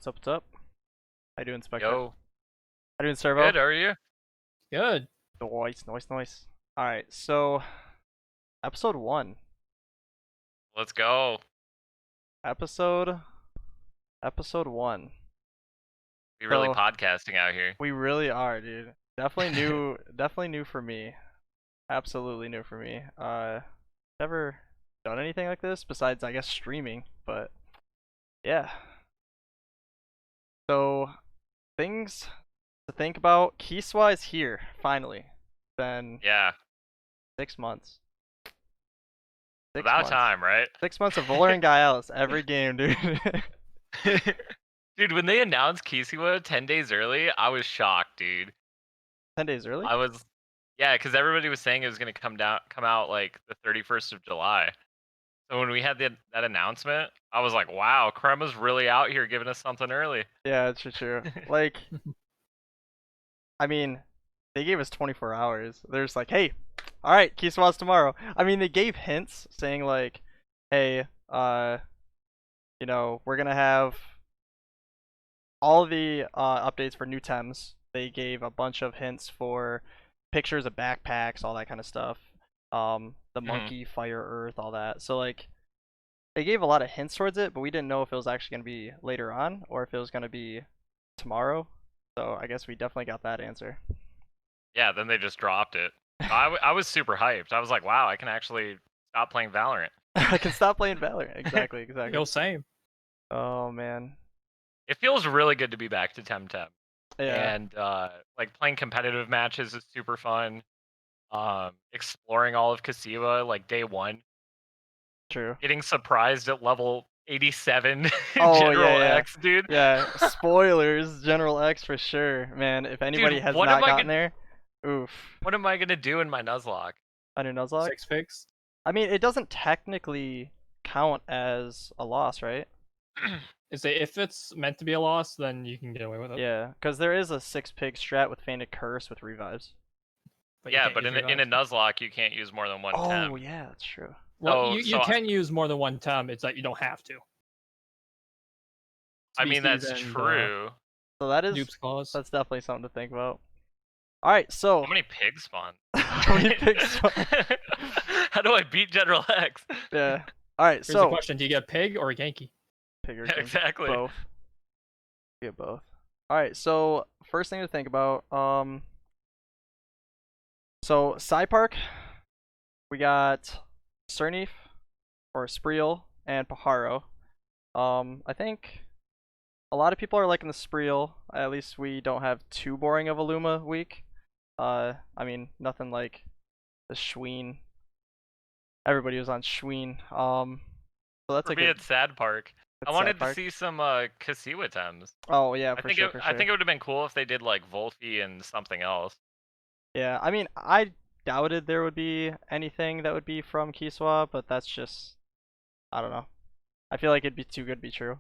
what's up, what's up? How you doing, Spectruhh? Yo, How you doing, Servo? good. How are you? Good. Nice. Alright, so, episode 1. Let's go. Episode... Episode 1. We really So, podcasting out here. we really are, dude. Definitely new for me. Absolutely new for me. Never done anything like this, besides, I guess, streaming, but, yeah. So, things to think about. Kisiwa is here, finally. It's been Yeah, 6 months. about time, right? 6 months of Valorant Gaialis every game, dude. Dude, when they announced Kisiwa 10 days early, I was shocked, dude. 10 days early? Yeah, because everybody was saying it was gonna come out like the 31st of July. So when we had that announcement, I was like, wow, Krema's really out here giving us something early. Yeah, it's true. Like, I mean, they gave us 24 hours. They're just like, hey, alright, Kisiwa's tomorrow. I mean, they gave hints saying, like, hey, we're gonna have all the updates for new Tems. They gave a bunch of hints for pictures of backpacks, all that kind of stuff. The monkey, fire, earth, all that. So like, they gave a lot of hints towards it, but we didn't know if it was actually gonna be later on or if it was gonna be tomorrow. So I guess we definitely got that answer. Yeah, then they just dropped it. I was super hyped. I was like, wow, I can actually stop playing Valorant. I can stop playing Valorant. Exactly. Yo, same. Oh man. It feels really good to be back to Temtem. Yeah. And like playing competitive matches is super fun. Exploring all of Kisiwa like day one. True. Getting surprised at level 87 Oh, General yeah. X, dude. Yeah. Spoilers, General X for sure. Man, if anybody Dude, has what not am I gotten gonna- there, oof. What am I gonna do in my Nuzlocke? On your Nuzlocke? 6 picks. I mean, it doesn't technically count as a loss, right? If it's meant to be a loss, then you can get away with it. Yeah, because there is a 6-pig strat with Fainted Curse with revives. But Yeah, can't but use in a revives. Nuzlocke, you can't use more than one Oh, Tem. yeah, that's true. Well, So- you so- can use more than one Tem. It's that you don't have to. I mean, that's Species and, true. So that is Noob's clause. that's definitely something to think about. All right, so How many pigs spawn? how many pigs spawn? How do I beat General X? Yeah. All right, Here's the so question: do you get pig or a Yankee? pig or Yeah, king? exactly. Both. Get both. All right, so first thing to think about, so side park, we got Cernif or Spreel and Pajaro. I think a lot of people are liking the Spreel. At least we don't have too boring of a Luma week. I mean, nothing like the Schween. Everybody was on Schween. So that's For a me, good. it's Sad Park. I Sad wanted to park. see some Kisiwa Tems. Oh yeah, I for think sure, it, for I sure. think it would have been cool if they did like Volfi and something else. Yeah, I mean, I doubted there would be anything that would be from Kisiwa, but that's just, I don't know. I feel like it'd be too good to be true.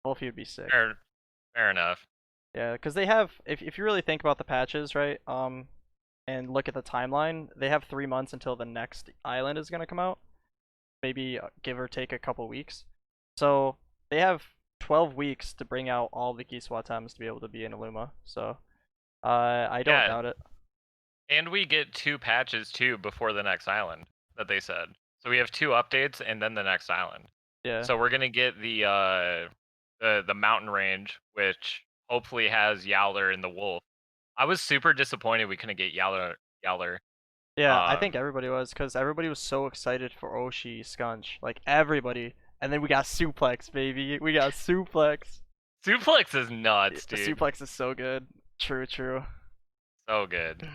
Wolfie would be sick. Fair enough. Yeah, because they have, if you really think about the patches, right, and look at the timeline, they have 3 months until the next island is going to come out. Maybe give or take a couple weeks. So they have 12 weeks to bring out all the Kisiwa Tems to be able to be in Illuma. So I don't Yeah. doubt it. And we get 2 patches too before the next island that they said. So we have 2 updates and then the next island. Yeah. So we're gonna get the mountain range, which hopefully has Yowler and the wolf. I was super disappointed we couldn't get Yowler. Yeah, I think everybody was, because everybody was so excited for Oshi Scunch. Like, everybody. And then we got Suplex, baby. We got Suplex. Suplex is nuts, dude. Suplex is so good. True. So good.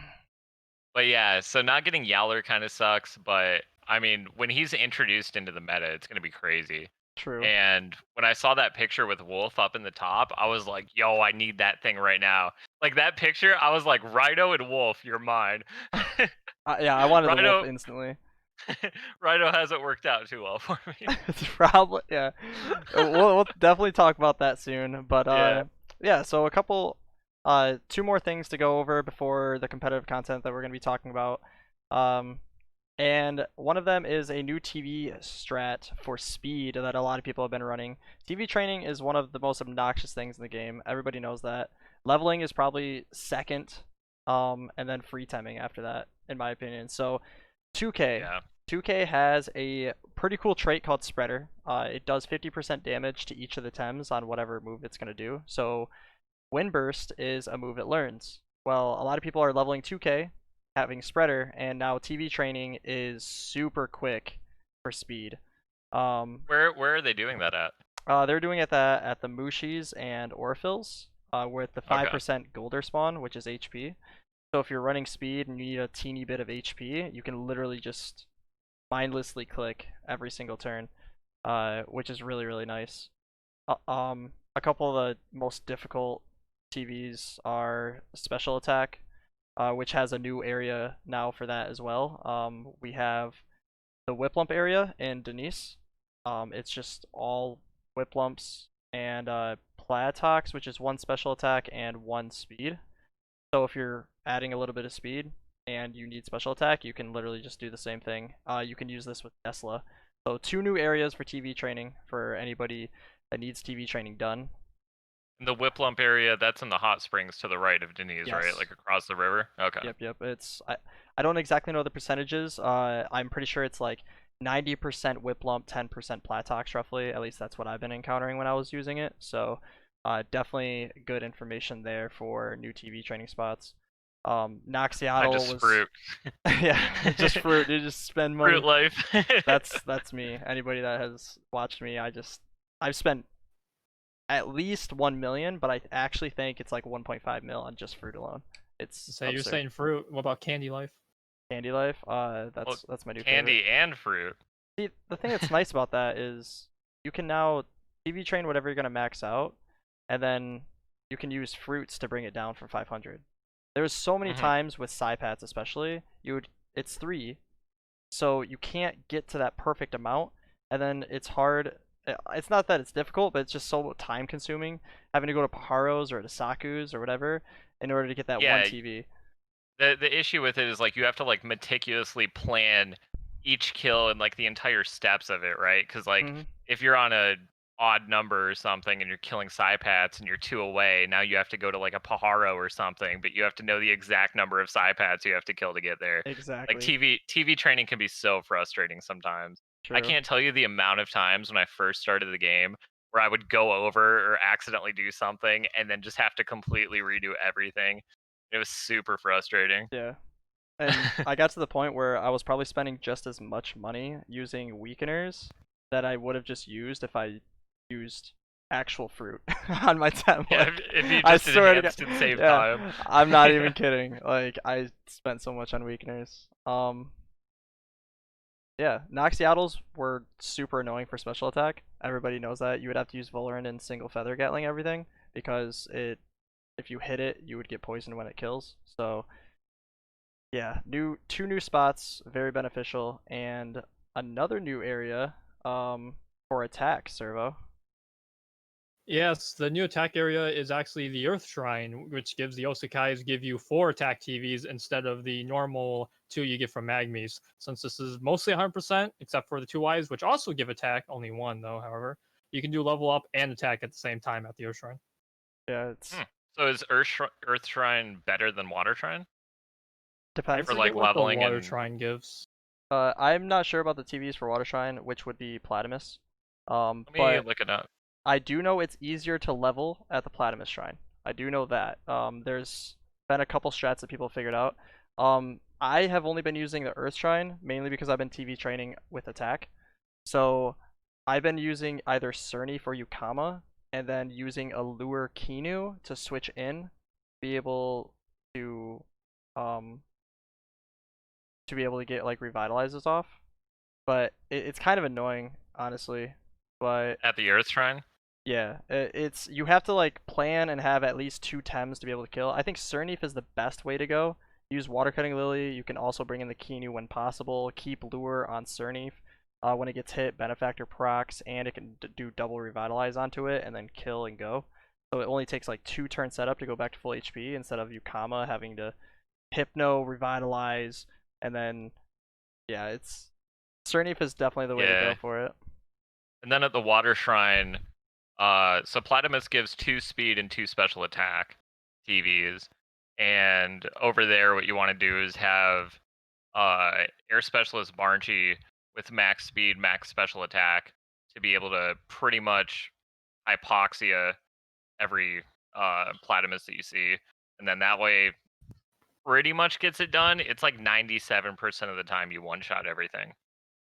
But yeah, so not getting Yowler kind of sucks, but I mean, when he's introduced into the meta, it's going to be crazy. True. And when I saw that picture with Wolf up in the top, I was like, yo, I need that thing right now. Like that picture, I was like, Rhino and Wolf, you're mine. Yeah, I wanted the Rhino- wolf instantly. Rhino hasn't worked out too well for me. It's probably, yeah. We'll definitely talk about that soon. But yeah, so a couple, 2 more things to go over before the competitive content that we're going to be talking about. And one of them is a new TV strat for speed that a lot of people have been running. TV training is one of the most obnoxious things in the game. Everybody knows that. Leveling is probably second, and then free timing after that, in my opinion. So 2K. Yeah. 2K has a pretty cool trait called Spreader. It does 50% damage to each of the Tems on whatever move it's going to do. So Windburst is a move it learns. Well, a lot of people are leveling 2K, having Spreader, and now TV training is super quick for speed. Where are they doing that at? They're doing it at the Mushis and Orphils, with the 5% Golder spawn, which is HP. So if you're running speed and you need a teeny bit of HP, you can literally just mindlessly click every single turn, which is really, really nice. A couple of the most difficult TVs are Special Attack, which has a new area now for that as well. We have the Whip Lump area in Denise. It's just all Whip Lumps and Platox, which is 1 special attack and 1 speed. So if you're adding a little bit of speed and you need special attack, you can literally just do the same thing. You can use this with Tesla. So 2 new areas for TV training for anybody that needs TV training done. The Whip Lump area, that's in the hot springs to the right of Denise, right? Yes. Like across the river? Okay. Yep. It's I don't exactly know the percentages. I'm pretty sure it's like 90% Whip Lump, 10% Platox roughly. At least that's what I've been encountering when I was using it. So definitely good information there for new TV training spots. Noxiatl just was fruit. yeah, just fruit. You just spend money. Fruit life. That's me. Anybody that has watched me, I've spent at least 1 million, but I actually think it's like 1.5 mil on just fruit alone. It's Say you're absurd. saying fruit. What about Candy Life? Candy Life. Well, That's my new candy favorite. and fruit. See, the thing that's nice about that is you can now TV train whatever you're gonna max out, and then you can use fruits to bring it down from 500. There's so many times with Psypats especially, it's 3, so you can't get to that perfect amount, and then it's hard. It's not that it's difficult, but it's just so time consuming having to go to Paharos or to Saku's or whatever in order to get that Yeah, one TV. The issue with it is like you have to like meticulously plan each kill and like the entire steps of it, right? Because like if you're on a odd number or something and you're killing Psypats and you're 2 away, now you have to go to like a Paharo or something, but you have to know the exact number of Psypats you have to kill to get there. Exactly. Like TV training can be so frustrating sometimes. True. I can't tell you the amount of times when I first started the game where I would go over or accidentally do something and then just have to completely redo everything. It was super frustrating. Yeah. And I got to the point where I was probably spending just as much money using weakeners that I would have just used if I used actual fruit on my temp. Yeah, Like, if you I just swear to enhanced God, and saved yeah, time. I'm not even kidding. Like I spent so much on weakeners. Yeah, Noxiatls were super annoying for special attack. Everybody knows that. You would have to use Valoran and single feather gatling everything because if you hit it, you would get poisoned when it kills. So yeah, 2 new spots, very beneficial, and another new area for attack, Servo. Yes, the new attack area is actually the Earth Shrine, which gives the Osekais give you 4 attack TVs instead of the normal 2 you get from Magmies. Since this is mostly 100%, except for the 2 eyes, which also give attack, only 1 though, however, you can do level up and attack at the same time at the Earth Shrine. Yeah, it's So is Earth Shrine better than Water Shrine? depends. For like leveling the Water and Shrine gives. I'm not sure about the TVs for Water Shrine, which would be Platimus. Let me But look it up. I do know it's easier to level at the Platimus Shrine. I do know that. There's been a couple strats that people figured out. I have only been using the Earth Shrine mainly because I've been TV training with attack. So I've been using either Cerny for Yukama and then using a Lure Kinu to switch in, be able to get like revitalizes off. But it's kind of annoying, honestly. But At the Earth Shrine? yeah, it's you have to like plan and have at least 2 Tems to be able to kill. I think Cernif is the best way to go. Use Water Cutting Lily. You can also bring in the Kinu when possible. Keep Lure on Cernif. When it gets hit, Benefactor procs, and it can do double Revitalize onto it, and then kill and go. So it only takes like 2 turn setup to go back to full HP instead of Yukama having to Hypno, Revitalize, and then yeah, it's Sernif is definitely the way to go for it. And then at the Water Shrine, so Platimus gives 2 speed and 2 special attack TVs, and over there, what you want to do is have Air Specialist Barnchi with max speed, max special attack to be able to pretty much hypoxia every Platimus that you see, and then that way pretty much gets it done. It's like 97% of the time you one-shot everything.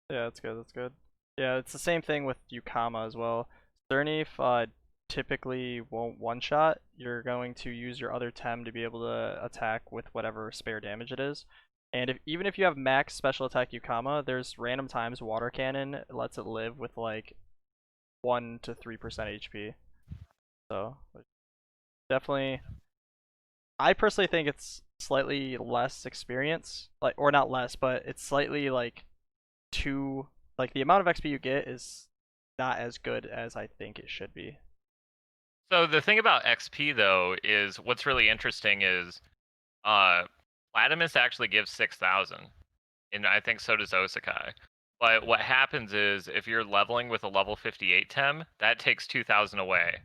Yeah, that's good. That's good. Yeah, it's the same thing with Yukama as well. Sernif typically won't one-shot. You're going to use your other Tem to be able to attack with whatever spare damage it is. And even if you have max special attack Yukama, there's random times Water Cannon lets it live with like 1 to 3% HP. So definitely, I personally think it's slightly less experience, or not less, but it's slightly like the amount of XP you get is not as good as I think it should be. So the thing about XP though is what's really interesting is Platimus actually gives 6,000, and I think so does Osakai. But what happens is if you're leveling with a level 58 Tem, that takes 2,000 away.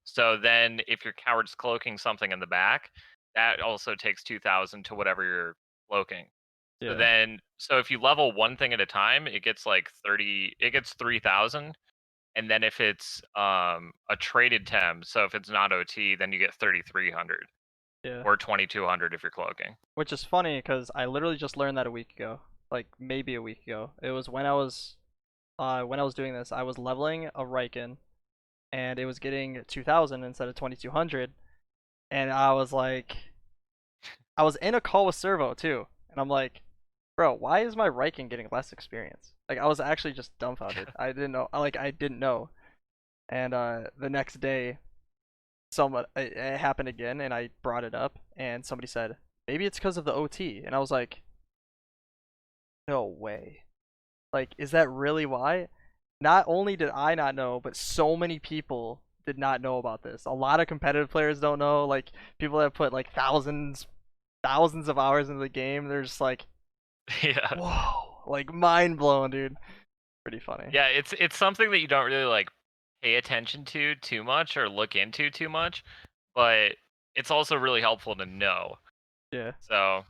So then if you're Coward's cloaking something in the back, that also takes 2,000 to whatever you're cloaking. Yeah. So if you level one thing at a time, it gets like 30, it gets 3,000. And then if it's a traded Tem, so if it's not OT, then you get 3,300. Yeah. Or 2,200 if you're cloaking. Which is funny because I literally just learned that a week ago, like maybe a week ago. It was when I was doing this. I was leveling a Riken, and it was getting 2,000 instead of 2,200, and I was like, I was in a call with Servo too, and I'm like, bro, why is my Riken getting less experience? Like I was actually just dumbfounded. I didn't know. I didn't know. And the next day, it happened again, and I brought it up, and somebody said maybe it's because of the OT, and I was like, no way. Like, is that really why? Not only did I not know, but so many people did not know about this. A lot of competitive players don't know. Like people that put like thousands of hours into the game, they're just like, Yeah. whoa, like mind blown, dude. Pretty funny. Yeah, it's something that you don't really like pay attention to too much or look into too much, but it's also really helpful to know. Yeah. So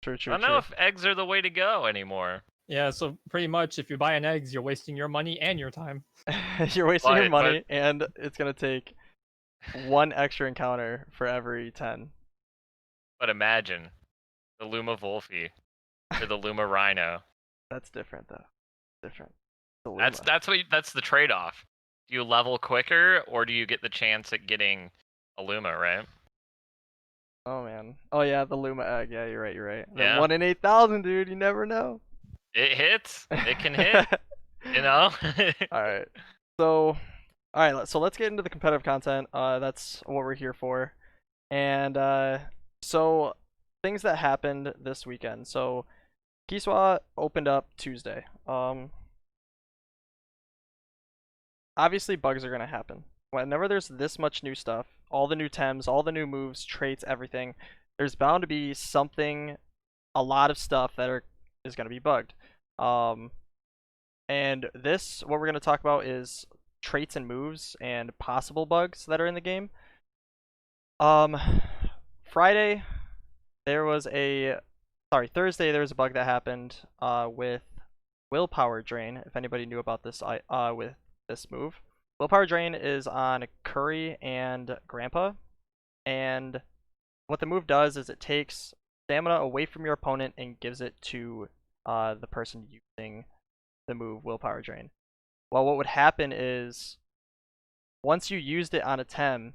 True. I don't know if eggs are the way to go anymore. Yeah, so pretty much if you buy an eggs, you're wasting your money and your time. You're wasting your money, and it's gonna take one extra encounter for every 10. But imagine the Luma Wolfie or the Luma Rhino. That's different though. Different. That's the trade-off. Do you level quicker or do you get the chance at getting a Luma, right? Oh man. Oh yeah, the Luma egg. Yeah, you're right. You're right. Yeah. That 1 in 8,000, dude. You never know. It hits. It can hit. You know. All right. So, all right. So let's get into the competitive content. That's what we're here for. And so things that happened this weekend. So Kisiwa opened up Tuesday. Obviously bugs are gonna happen. Whenever there's this much new stuff, all the new Tems, all the new moves, traits, everything, there's bound to be something, a lot of stuff that is gonna be bugged. And what we're gonna talk about is traits and moves and possible bugs that are in the game. Thursday there was a bug that happened with willpower drain. If anybody knew about this, with this move, willpower drain is on Curry and Grandpa, and what the move does is it takes stamina away from your opponent and gives it to the person using the move willpower drain. Well, what would happen is once you used it on a Tem,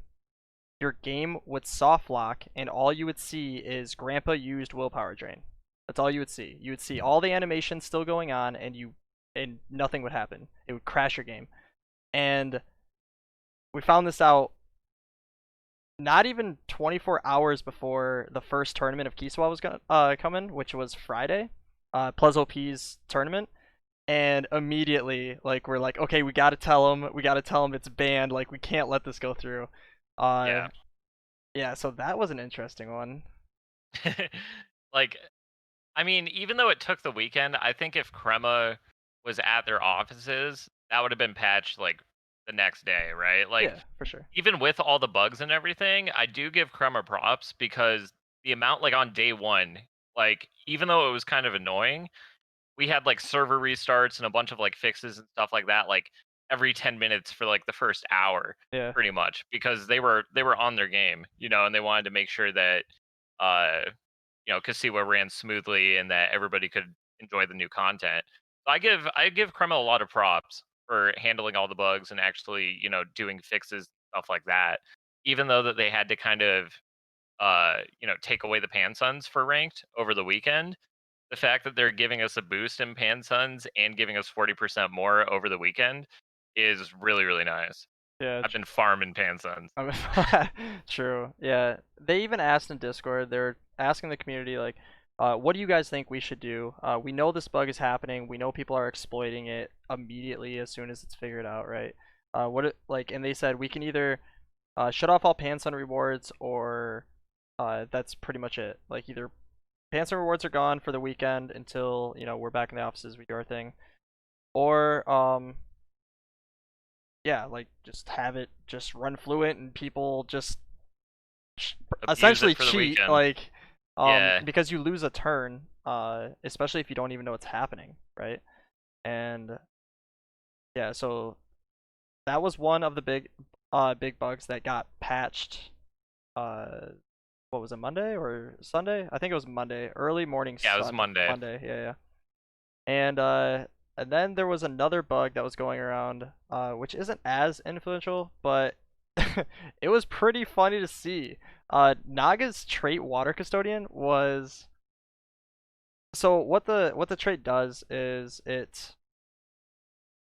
your game would soft lock, and all you would see is Grandpa used willpower drain. That's all you would see. You would see all the animations still going on, and nothing would happen. It would crash your game. And we found this out not even 24 hours before the first tournament of Kisiwa was gonna come in, which was Friday, PlusOP's tournament. And immediately, like, we're like, okay, we gotta tell him it's banned. Like, we can't let this go through. Yeah. So that was an interesting one. Like, I mean, even though it took the weekend, I think if Crema was at their offices, that would have been patched like the next day, right? Like Yeah, for sure. even with all the bugs and everything, I do give Crema props because the amount like on day one, like even though it was kind of annoying, we had like server restarts and a bunch of like fixes and stuff like that, like every 10 minutes for like the first hour, Yeah. pretty much, because they were on their game, and they wanted to make sure that uh Kisiwa ran smoothly and that everybody could enjoy the new content. So I give Kreml a lot of props for handling all the bugs and actually, doing fixes, stuff like that. Even though that they had to kind of take away the pan suns for ranked over the weekend, the fact that they're giving us a boost in pan suns and giving us 40% more over the weekend is really, really nice. Yeah. I've been farming pan suns. I mean, true. Yeah. They even asked in Discord, they're asking the community, like, what do you guys think we should do? We know this bug is happening. We know people are exploiting it immediately as soon as it's figured out, right? And they said we can either shut off all Pansun rewards or that's pretty much it. Like, either Pansun rewards are gone for the weekend until, we're back in the offices, we do our thing. Or, yeah, like, just have it just run fluent and people just Abuse essentially it for the cheat, weekend. like, Yeah. because you lose a turn, especially if you don't even know what's happening, right? And yeah, so that was one of the big bugs that got patched. What was it, Monday or Sunday? I think it was Monday, early morning Yeah, it was Monday. Monday, yeah. And then there was another bug that was going around, which isn't as influential, but it was pretty funny to see. Naga's trait Water Custodian was, so what the trait does is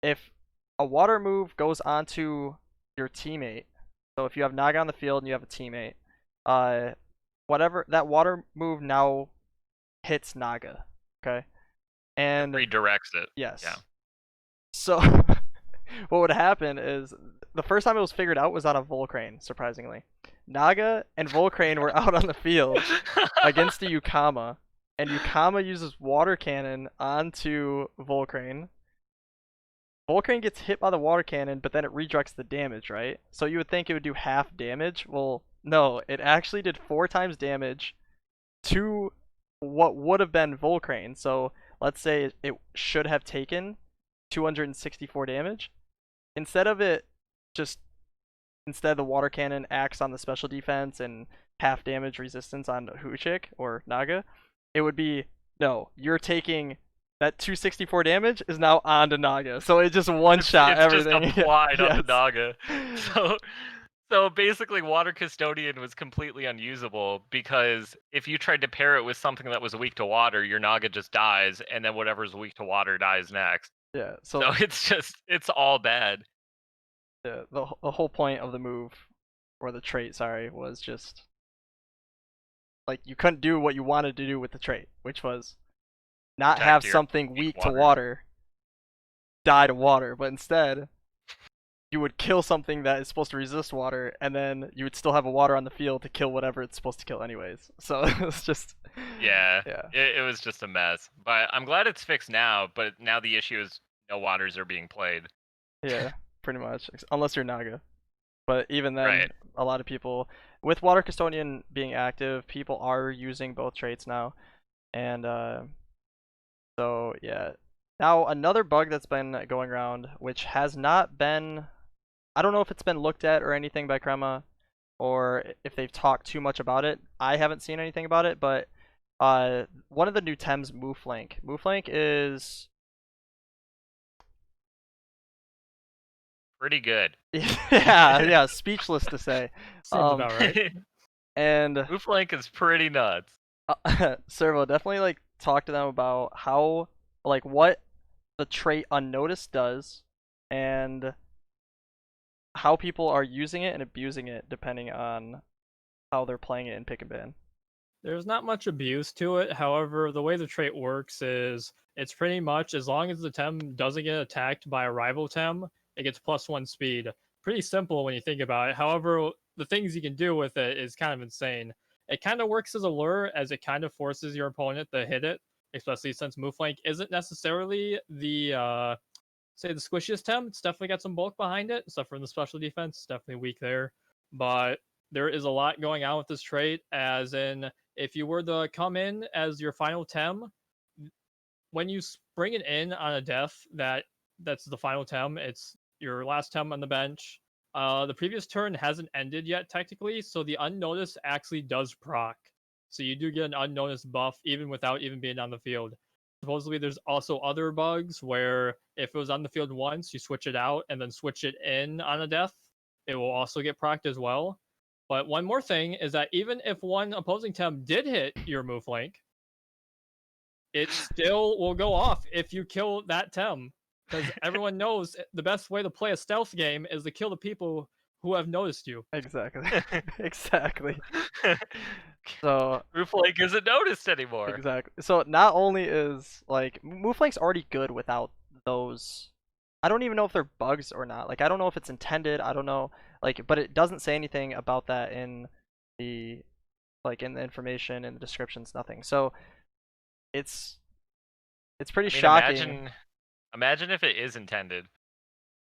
if a water move goes onto your teammate, so if you have Naga on the field and you have a teammate, whatever that water move now hits Naga, okay? And Redirects it. yes. Yeah. So what would happen is the first time it was figured out was on a Volcrane, surprisingly. Naga and Volcrane were out on the field against the Yukama, and Yukama uses water cannon onto Volcrane. Volcrane gets hit by the water cannon, but then it redirects the damage, right? So you would think it would do half damage. Well, no, it actually did 4 times damage to what would have been Volcrane. So let's say it should have taken 264 damage. Instead of the water cannon acts on the special defense and half damage resistance on Huchik or Naga, it would be, no, you're taking that 264 damage is now on to Naga. So it just one shot everything. It's just applied on the Naga. So basically Water Custodian was completely unusable because if you tried to pair it with something that was weak to water, your Naga just dies, and then whatever's weak to water dies next. Yeah, so it's all bad. Yeah, the whole point of the move, or the trait, sorry, was just like you couldn't do what you wanted to do with the trait, which was not have something weak to water die to water, but instead you would kill something that is supposed to resist water, and then you would still have a water on the field to kill whatever it's supposed to kill anyways. So it was just yeah. It was just a mess. But I'm glad it's fixed now, but now the issue is no waters are being played. Yeah, pretty much, unless you're Naga. But even then, a lot of people, with Water Custodian being active, people are using both traits now. And so yeah. Now another bug that's been going around, which has not been, I don't know if it's been looked at or anything by Crema, or if they've talked too much about it. I haven't seen anything about it, but one of the new Tems, Mooflank. Mooflank is pretty good. yeah, speechless to say. Seems about right. And Mooflank is pretty nuts. Servo, definitely like talk to them about how, like, what the trait Unnoticed does and how people are using it and abusing it depending on how they're playing it in pick and ban. There's not much abuse to it. However, the way the trait works is it's pretty much as long as the Tem doesn't get attacked by a rival Tem, it gets +1 speed. Pretty simple when you think about it. However, the things you can do with it is kind of insane. It kind of works as a lure, as it kind of forces your opponent to hit it, especially since Mooflank isn't necessarily the say the squishiest Tem. It's definitely got some bulk behind it, except for in the special defense, it's definitely weak there. But there is a lot going on with this trait, as in if you were to come in as your final Tem, when you bring it in on a death that's the final Tem, it's your last Tem on the bench. The previous turn hasn't ended yet technically, so the unnoticed actually does proc. So you do get an unnoticed buff even without even being on the field. Supposedly there's also other bugs where if it was on the field once, you switch it out and then switch it in on a death, it will also get procced as well. But one more thing is that even if one opposing Tem did hit your move link, it still will go off if you kill that Tem. Because everyone knows the best way to play a stealth game is to kill the people who have noticed you. Exactly. Exactly. So Mooflank isn't noticed anymore. Exactly. So not only is like Mooflank's already good without those. I don't even know if they're bugs or not. Like I don't know if it's intended. I don't know. Like, but it doesn't say anything about that in the in the information in the descriptions. Nothing. So it's pretty shocking. Imagine if it is intended.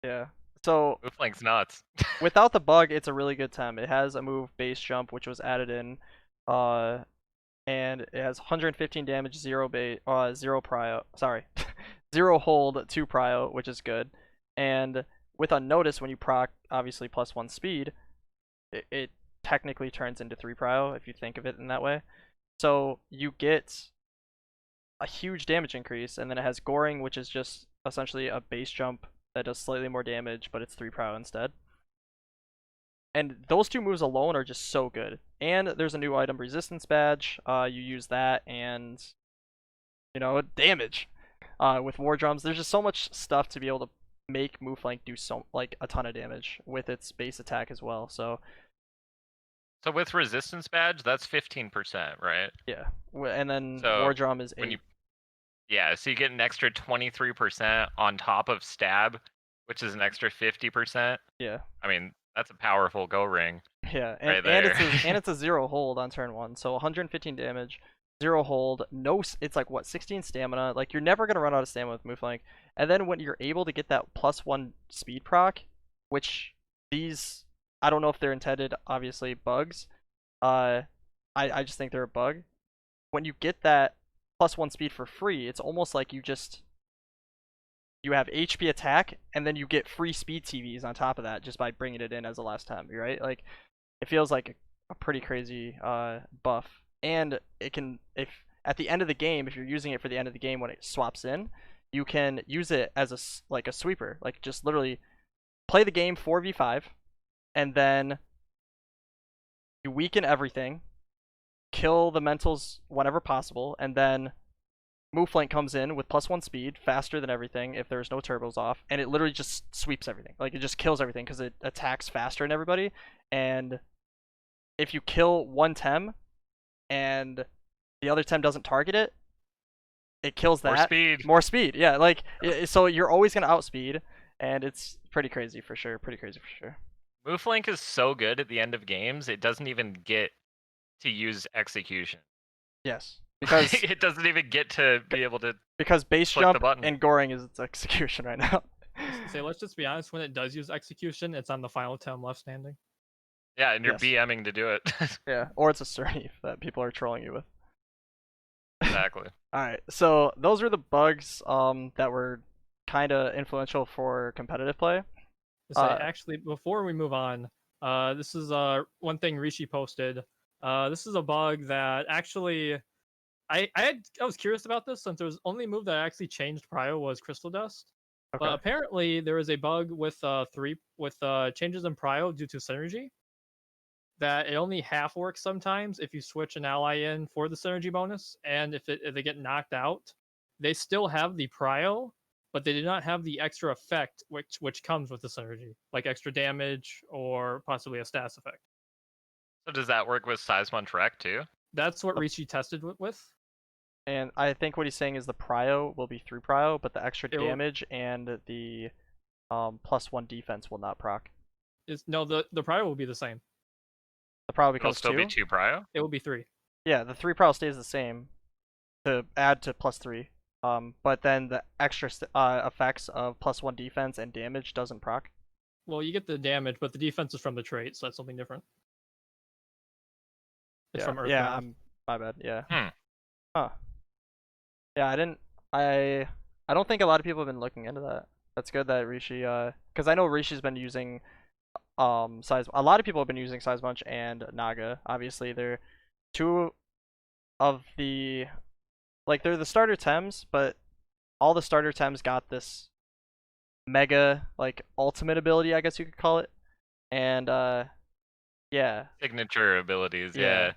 Yeah. So Mooflank's nuts. without the bug, it's a really good Tem. It has a move base jump, which was added in, and it has 115 damage, zero prio. Sorry, zero hold, 2 prio, which is good. And with unnoticed, when you proc, obviously +1 speed, it technically turns into 3 prio if you think of it in that way. So you get a huge damage increase, and then it has goring, which is just essentially a base jump that does slightly more damage, but it's 3 prio instead. And those 2 moves alone are just so good. And there's a new item resistance badge. You use that and, damage. With war drums, there's just so much stuff to be able to make Mooflank do a ton of damage with its base attack as well. So with resistance badge, that's 15%, right? yeah, and then war drum is 8. Yeah, so you get an extra 23% on top of stab, which is an extra 50%. Yeah. I mean, that's a powerful go ring. Yeah, and it's a 0 hold on turn 1, so 115 damage, 0 hold, it's like what, 16 stamina. Like you're never gonna run out of stamina with Mooflank. And then when you're able to get that +1 speed proc, which these I don't know if they're intended, obviously bugs. I just think they're a bug. When you get that +1 speed for free, it's almost like you have HP attack, and then you get free speed TVs on top of that just by bringing it in as a last time, right? Like, it feels like a pretty crazy buff. And it can, if at the end of the game, if you're using it for the end of the game when it swaps in, you can use it as a sweeper. Like, just literally play the game 4v5, and then you weaken everything, kill the mentals whenever possible, and then Mooflank comes in with +1 speed, faster than everything if there's no turbos off, and it literally just sweeps everything. Like, it just kills everything because it attacks faster than everybody. And if you kill one Tem and the other Tem doesn't target it, it kills that. More speed, yeah. Like, so you're always going to outspeed, and it's pretty crazy for sure. Mooflank is so good at the end of games, it doesn't even get to use execution. Yes. Because it doesn't even get to be able to. Because base jump and goring is its execution right now. So let's just be honest. When it does use execution, it's on the final Tem left standing. Yeah, and you're BMing to do it. Yeah, or it's a Servo that people are trolling you with. Exactly. All right, so those are the bugs that were kind of influential for competitive play. So actually, before we move on, this is one thing Rishi posted. This is a bug that actually. I was curious about this since there was only move that actually changed prio was Crystal Dust. Okay. But apparently there is a bug with changes in prio due to synergy that it only half works sometimes if you switch an ally in for the synergy bonus, and if they get knocked out, they still have the prio, but they do not have the extra effect which comes with the synergy, like extra damage or possibly a status effect. So does that work with Seismon Trek too? That's what Rishi tested with. And I think what he's saying is the prio will be through prio, but the extra damage and the +1 defense will not proc. No, the prio will be the same. The prio becomes It'll still be 2 prio? It will be 3. Yeah, the 3 prio stays the same. to add to +3. But then the extra effects of +1 defense and damage doesn't proc. Well, you get the damage, but the defense is from the trait, so that's something different. It's from Earthbound. My bad. Yeah. Hmm. Huh. Yeah, I don't think a lot of people have been looking into that. That's good that Rishi, because I know Rishi's been using size. A lot of people have been using Size Bunch and Naga. Obviously, they're two of the they're the starter Tems, but all the starter Tems got this mega ultimate ability, I guess you could call it. And yeah. Signature abilities, yeah.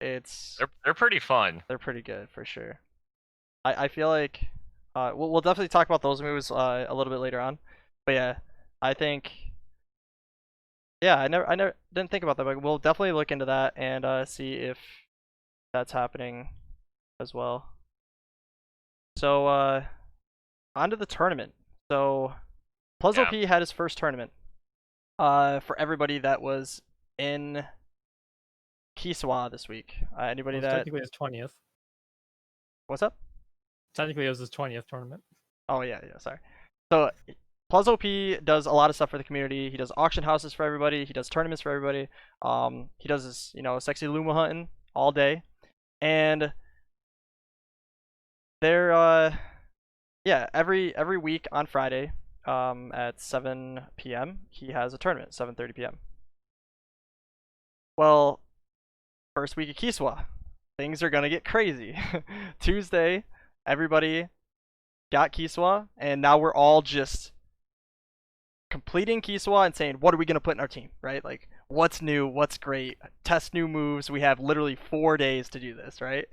It's they're pretty fun. They're pretty good for sure. I feel like we'll definitely talk about those moves a little bit later on. But yeah, I think I never didn't think about that, but we'll definitely look into that and see if that's happening as well. So on to the tournament. So PlusOP had his first tournament. For everybody that was in Kisiwa this week. Anybody that technically his 20th. What's up? Technically it was his 20th tournament. Oh yeah, sorry. So PlusOP does a lot of stuff for the community. He does auction houses for everybody. He does tournaments for everybody. He does this, sexy Luma hunting all day. And they're every week on Friday, at 7 p.m. he has a tournament, 7:30 p.m. Well, first week of Kisiwa, things are gonna get crazy. Tuesday, everybody got Kisiwa, and now we're all just completing Kisiwa and saying, what are we gonna put in our team, right? Like, what's new, what's great, test new moves. We have literally 4 days to do this, right?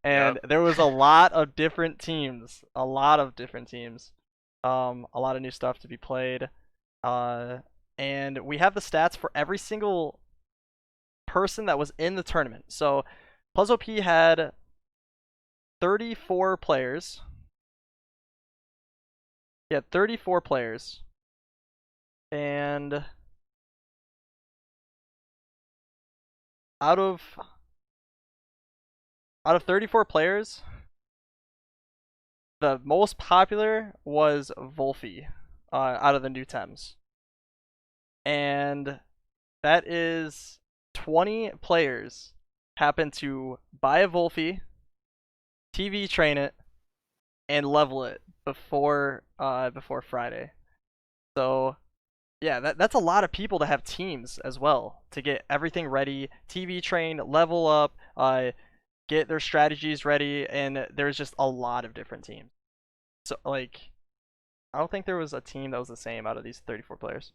And there was a lot of different teams, a lot of new stuff to be played, and we have the stats for every single person that was in the tournament. So PlusOP had 34 players. He had 34 players, and out of 34 players, the most popular was Wolfie, out of the new Tems. And that is 20 players happen to buy a Wolfie, TV train it, and level it before Friday. So yeah, that's a lot of people to have teams as well to get everything ready, TV train, level up, get their strategies ready, and there's just a lot of different teams. So I don't think there was a team that was the same out of these 34 players.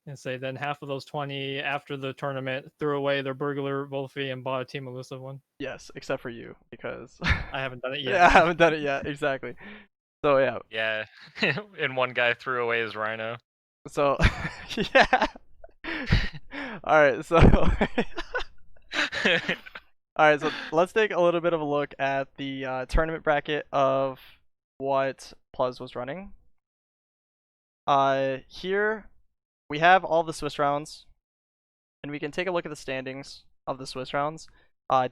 And say then half of those 20 after the tournament threw away their burglar Wolfie and bought a Team Elusive one. Yes, except for you, because I haven't done it yet. Yeah, I haven't done it yet. Exactly. So yeah. Yeah. And one guy threw away his rhino. So yeah. All right. So all right. So let's take a little bit of a look at the tournament bracket of what Plus was running. Here we have all the Swiss rounds, and we can take a look at the standings of the Swiss rounds.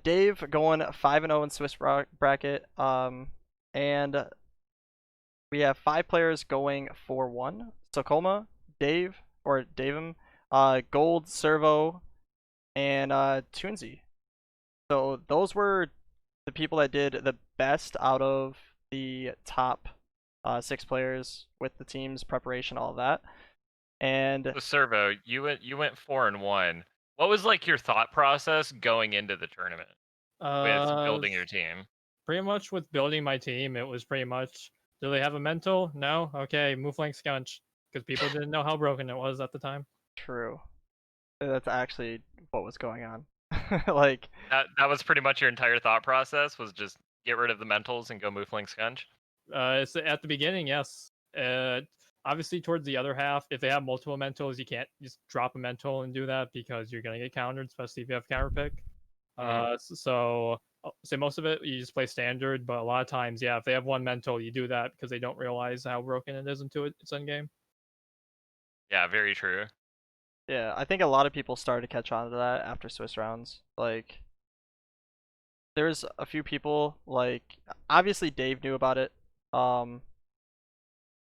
Dave going 5-0 in Swiss bracket, and we have 5 players going 4-1. Sokoma, Dave, or Davim, Gold, Servo, and Toonsy. So those were the people that did the best out of the top 6 players with the team's preparation, all of that. And so Servo, you went 4-1. What was your thought process going into the tournament with building your team? Pretty much with building my team, it was pretty much, do they have a mental? No? Okay, move flank scunch. Because people didn't know how broken it was at the time. True. That's actually what was going on. That was pretty much your entire thought process, was just get rid of the mentals and go move flank scunch? It's at the beginning, yes. Obviously, towards the other half, if they have multiple mentals, you can't just drop a mental and do that because you're going to get countered, especially if you have counter pick. So say most of it, you just play standard, but a lot of times, yeah, if they have one mental, you do that because they don't realize how broken it is until it's in game. Yeah, very true. Yeah, I think a lot of people started to catch on to that after Swiss rounds. there's a few people, like, obviously Dave knew about it.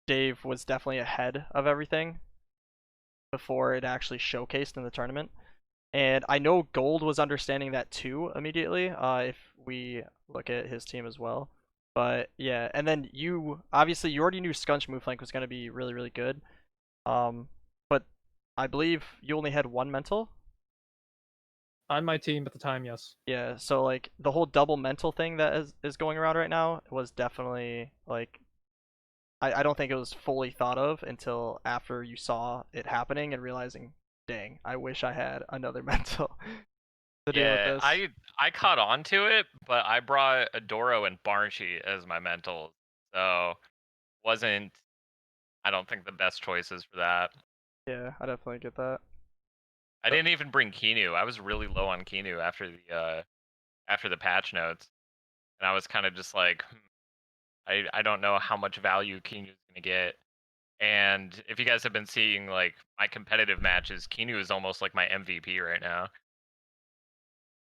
Dave was definitely ahead of everything before it actually showcased in the tournament. And I know Gold was understanding that too immediately, if we look at his team as well. But yeah, and then you obviously you already knew Scunch move flank was gonna be really, really good. But I believe you only had one mental. On my team at the time, yes. Yeah, so like the whole double mental thing that is going around right now was definitely like I don't think it was fully thought of until after you saw it happening and realizing, dang, I wish I had another mental to deal with Yeah, this. I caught on to it, but I brought Adoro and Barnshee as my mentals, so wasn't I don't think the best choices for that. Yeah, I definitely get that. I didn't even bring Kinu. I was really low on Kinu after the patch notes, and I was kind of just like, I don't know how much value Kinu is gonna get. And if you guys have been seeing like my competitive matches, Kinu is almost like my MVP right now.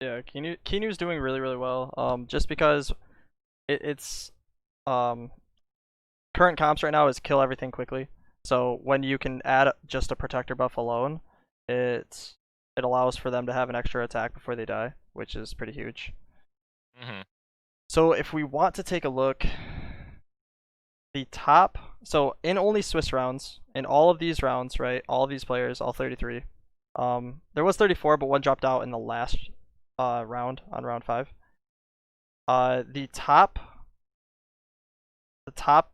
Yeah, Kinu's doing really, really well. Just because it's um current comps right now is kill everything quickly. So when you can add just a protector buff alone, it allows for them to have an extra attack before they die, which is pretty huge. Hmm. So if we want to take a look, the top, so in only Swiss rounds, in all of these rounds, right, all of these players, all 33, there was 34, but one dropped out in the last round on round 5. The top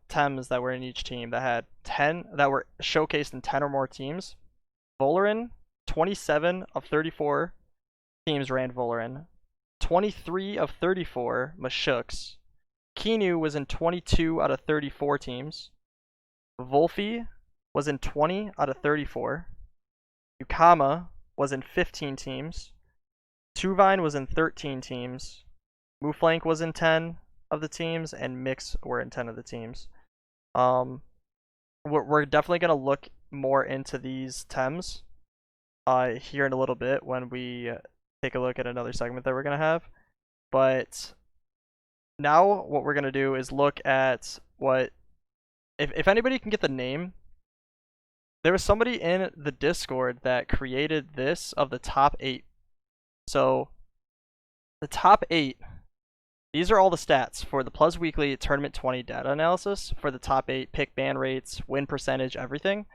Tems that were in each team that had 10 that were showcased in 10 or more teams, Volarin, 27 of 34 teams ran Volarin. 23 of 34 Mashooks. Kinu was in 22 out of 34 teams. Wolfie was in 20 out of 34. Yukama was in 15 teams. Tuvine was in 13 teams. Mooflank was in 10 of the teams, and Mix were in 10 of the teams. We're definitely going to look more into these Tems here in a little bit when we take a look at another segment that we're going to have. But now what we're going to do is look at what, if anybody can get the name, there was somebody in the Discord that created this of the top 8. So the top 8, these are all the stats for the Plus Weekly Tournament 20 data analysis for the top 8, pick ban rates, win percentage, everything.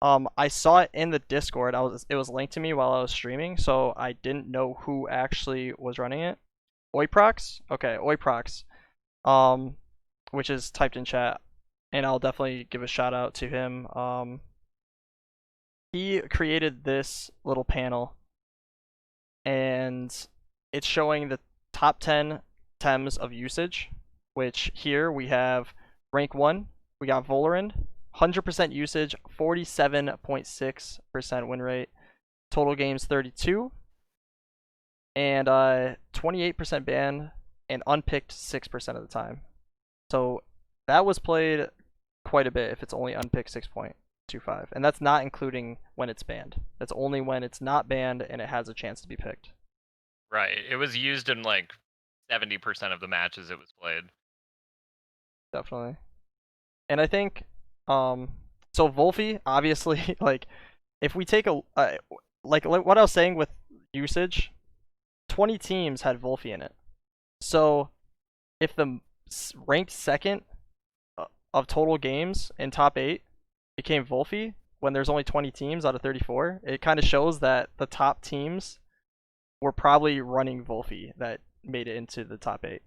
I saw it in the Discord. It was linked to me while I was streaming, so I didn't know who actually was running it. Oiprox? Okay, Oiprox. Which is typed in chat, and I'll definitely give a shout out to him. He created this little panel, and it's showing the top 10 Tems of usage, which here we have rank 1, we got Volarin, 100% usage, 47.6% win rate, total games 32, and 28% ban, and unpicked 6% of the time. So that was played quite a bit if it's only unpicked 6.25. And that's not including when it's banned. That's only when it's not banned and it has a chance to be picked. Right. It was used in like 70% of the matches it was played. Definitely. And I think so Wolfie, obviously, like if we take a like what I was saying with usage, 20 teams had Wolfie in it. So if the ranked second of total games in top 8 became Wolfie when there's only 20 teams out of 34, it kind of shows that the top teams were probably running Wolfie that made it into the top 8.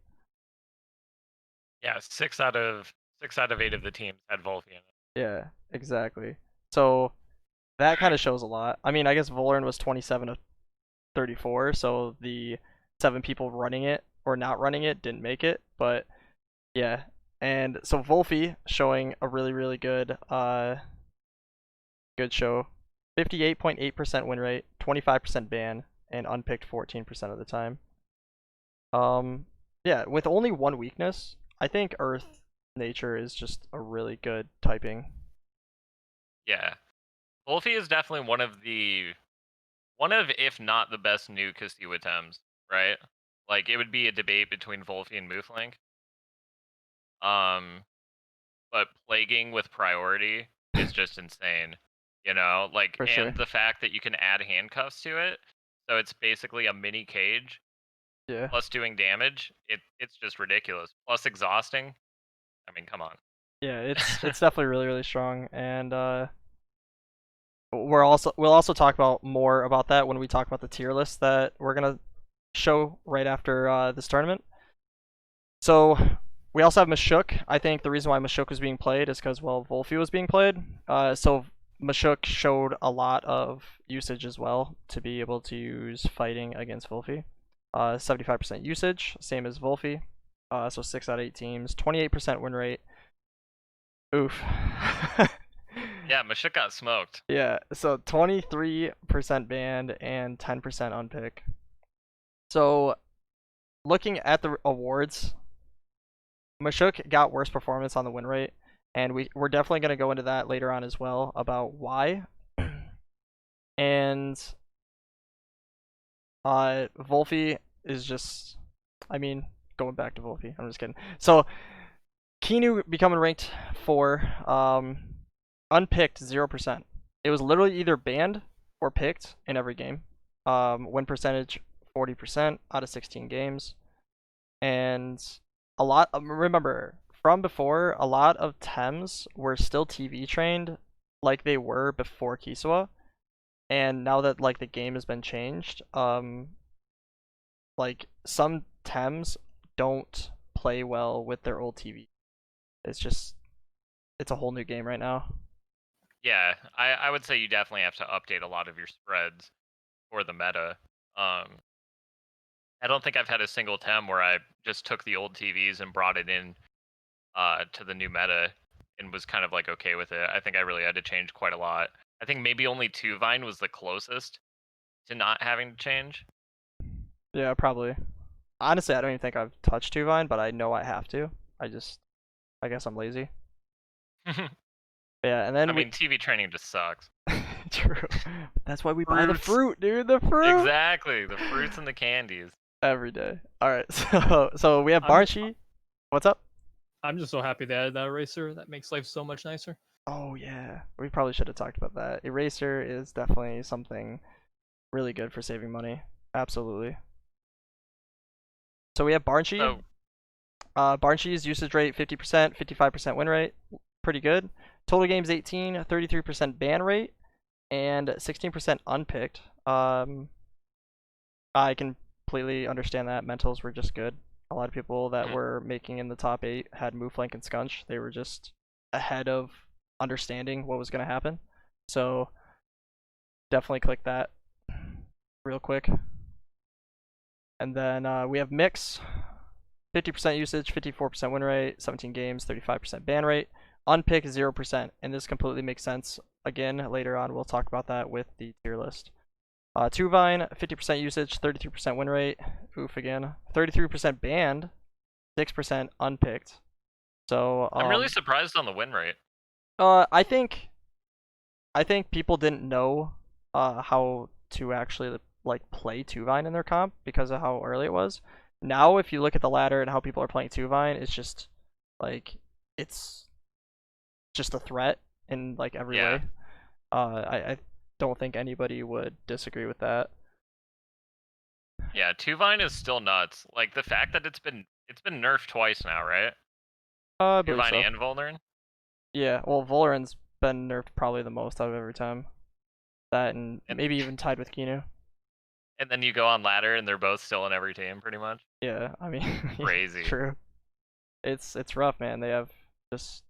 Yeah, 6 out of 8 of the teams had Wolfie in it. Yeah, exactly. So that kind of shows a lot. I mean, I guess Volarin was 27 of 34, so the 7 people running it or not running it didn't make it, but yeah. And so Wolfie showing a really, really good good show. 58.8% win rate, 25% ban, and unpicked 14% of the time. Yeah, with only one weakness, I think Earth Nature is just a really good typing. Yeah. Wolfie is definitely one of, if not the best new Kisiwa Tems, right? Like, it would be a debate between Volfi and Mooflink. But plaguing with priority is just insane. You know, like, For and sure. the fact that you can add handcuffs to it, so it's basically a mini cage. Yeah. Plus doing damage, it's just ridiculous. Plus exhausting. I mean, come on. Yeah, it's definitely really, really strong, and we'll also talk about more about that when we talk about the tier list that we're gonna show right after this tournament. So we also have Mashuk. I think the reason why Mashuk was being played is because, well, Volfi was being played. So Mashuk showed a lot of usage as well to be able to use fighting against Volfi. 75% usage, same as Volfi. So 6 out of 8 teams, 28% win rate. Oof. Yeah, Mashuk got smoked. Yeah, so 23% banned and 10% unpick. So looking at the awards, Mashuk got worse performance on the win rate, and we're definitely going to go into that later on as well about why. And Volfi is just, I mean, going back to Volfi, I'm just kidding. So Kinu becoming ranked 4, unpicked 0%. It was literally either banned or picked in every game. Win percentage 40% out of 16 games, and a lot. Remember from before, a lot of Tems were still TV trained, like they were before Kisiwa, and now that like the game has been changed, like some Tems don't play well with their old TV. It's a whole new game right now. Yeah, I would say you definitely have to update a lot of your spreads for the meta. I don't think I've had a single Tem where I just took the old TVs and brought it in to the new meta and was kind of like okay with it. I think I really had to change quite a lot. I think maybe only 2Vine was the closest to not having to change. Yeah, probably. Honestly, I don't even think I've touched 2Vine, but I know I have to. I guess I'm lazy. Yeah, and then I mean, TV training just sucks. True. That's why we buy the fruit, dude. The fruit. Exactly, the fruits and the candies. Every day. All right, so we have Barchi. What's up? I'm just so happy they added that eraser. That makes life so much nicer. Oh yeah, we probably should have talked about that. Eraser is definitely something really good for saving money. Absolutely. So we have Barchi. So, Barchi's usage rate 50%, 55% win rate. Pretty good. Total games 18, 33% ban rate, and 16% unpicked. I can completely understand that. Mentals were just good. A lot of people that were making in the top 8 had Mooflink and Scunch. They were just ahead of understanding what was going to happen. So definitely click that real quick. And then we have Mix. 50% usage, 54% win rate, 17 games, 35% ban rate. Unpick 0%, and this completely makes sense. Again, later on we'll talk about that with the tier list. 2Vine, 50% usage, 33% win rate. Oof again. 33% banned, 6% unpicked. So I'm really surprised on the win rate. I think people didn't know how to actually like play 2Vine in their comp because of how early it was. Now, if you look at the ladder and how people are playing 2Vine, it's just like it's just a threat in like every way. I don't think anybody would disagree with that. Yeah, 2Vine is still nuts. Like the fact that it's been nerfed twice now, right? I believe 2Vine so. and Vulnern? Yeah, well, Vulner's been nerfed probably the most out of every time. That and maybe even tied with Kinu. And then you go on ladder and they're both still in every team pretty much. Yeah, I mean Crazy. True. It's rough, man. They're just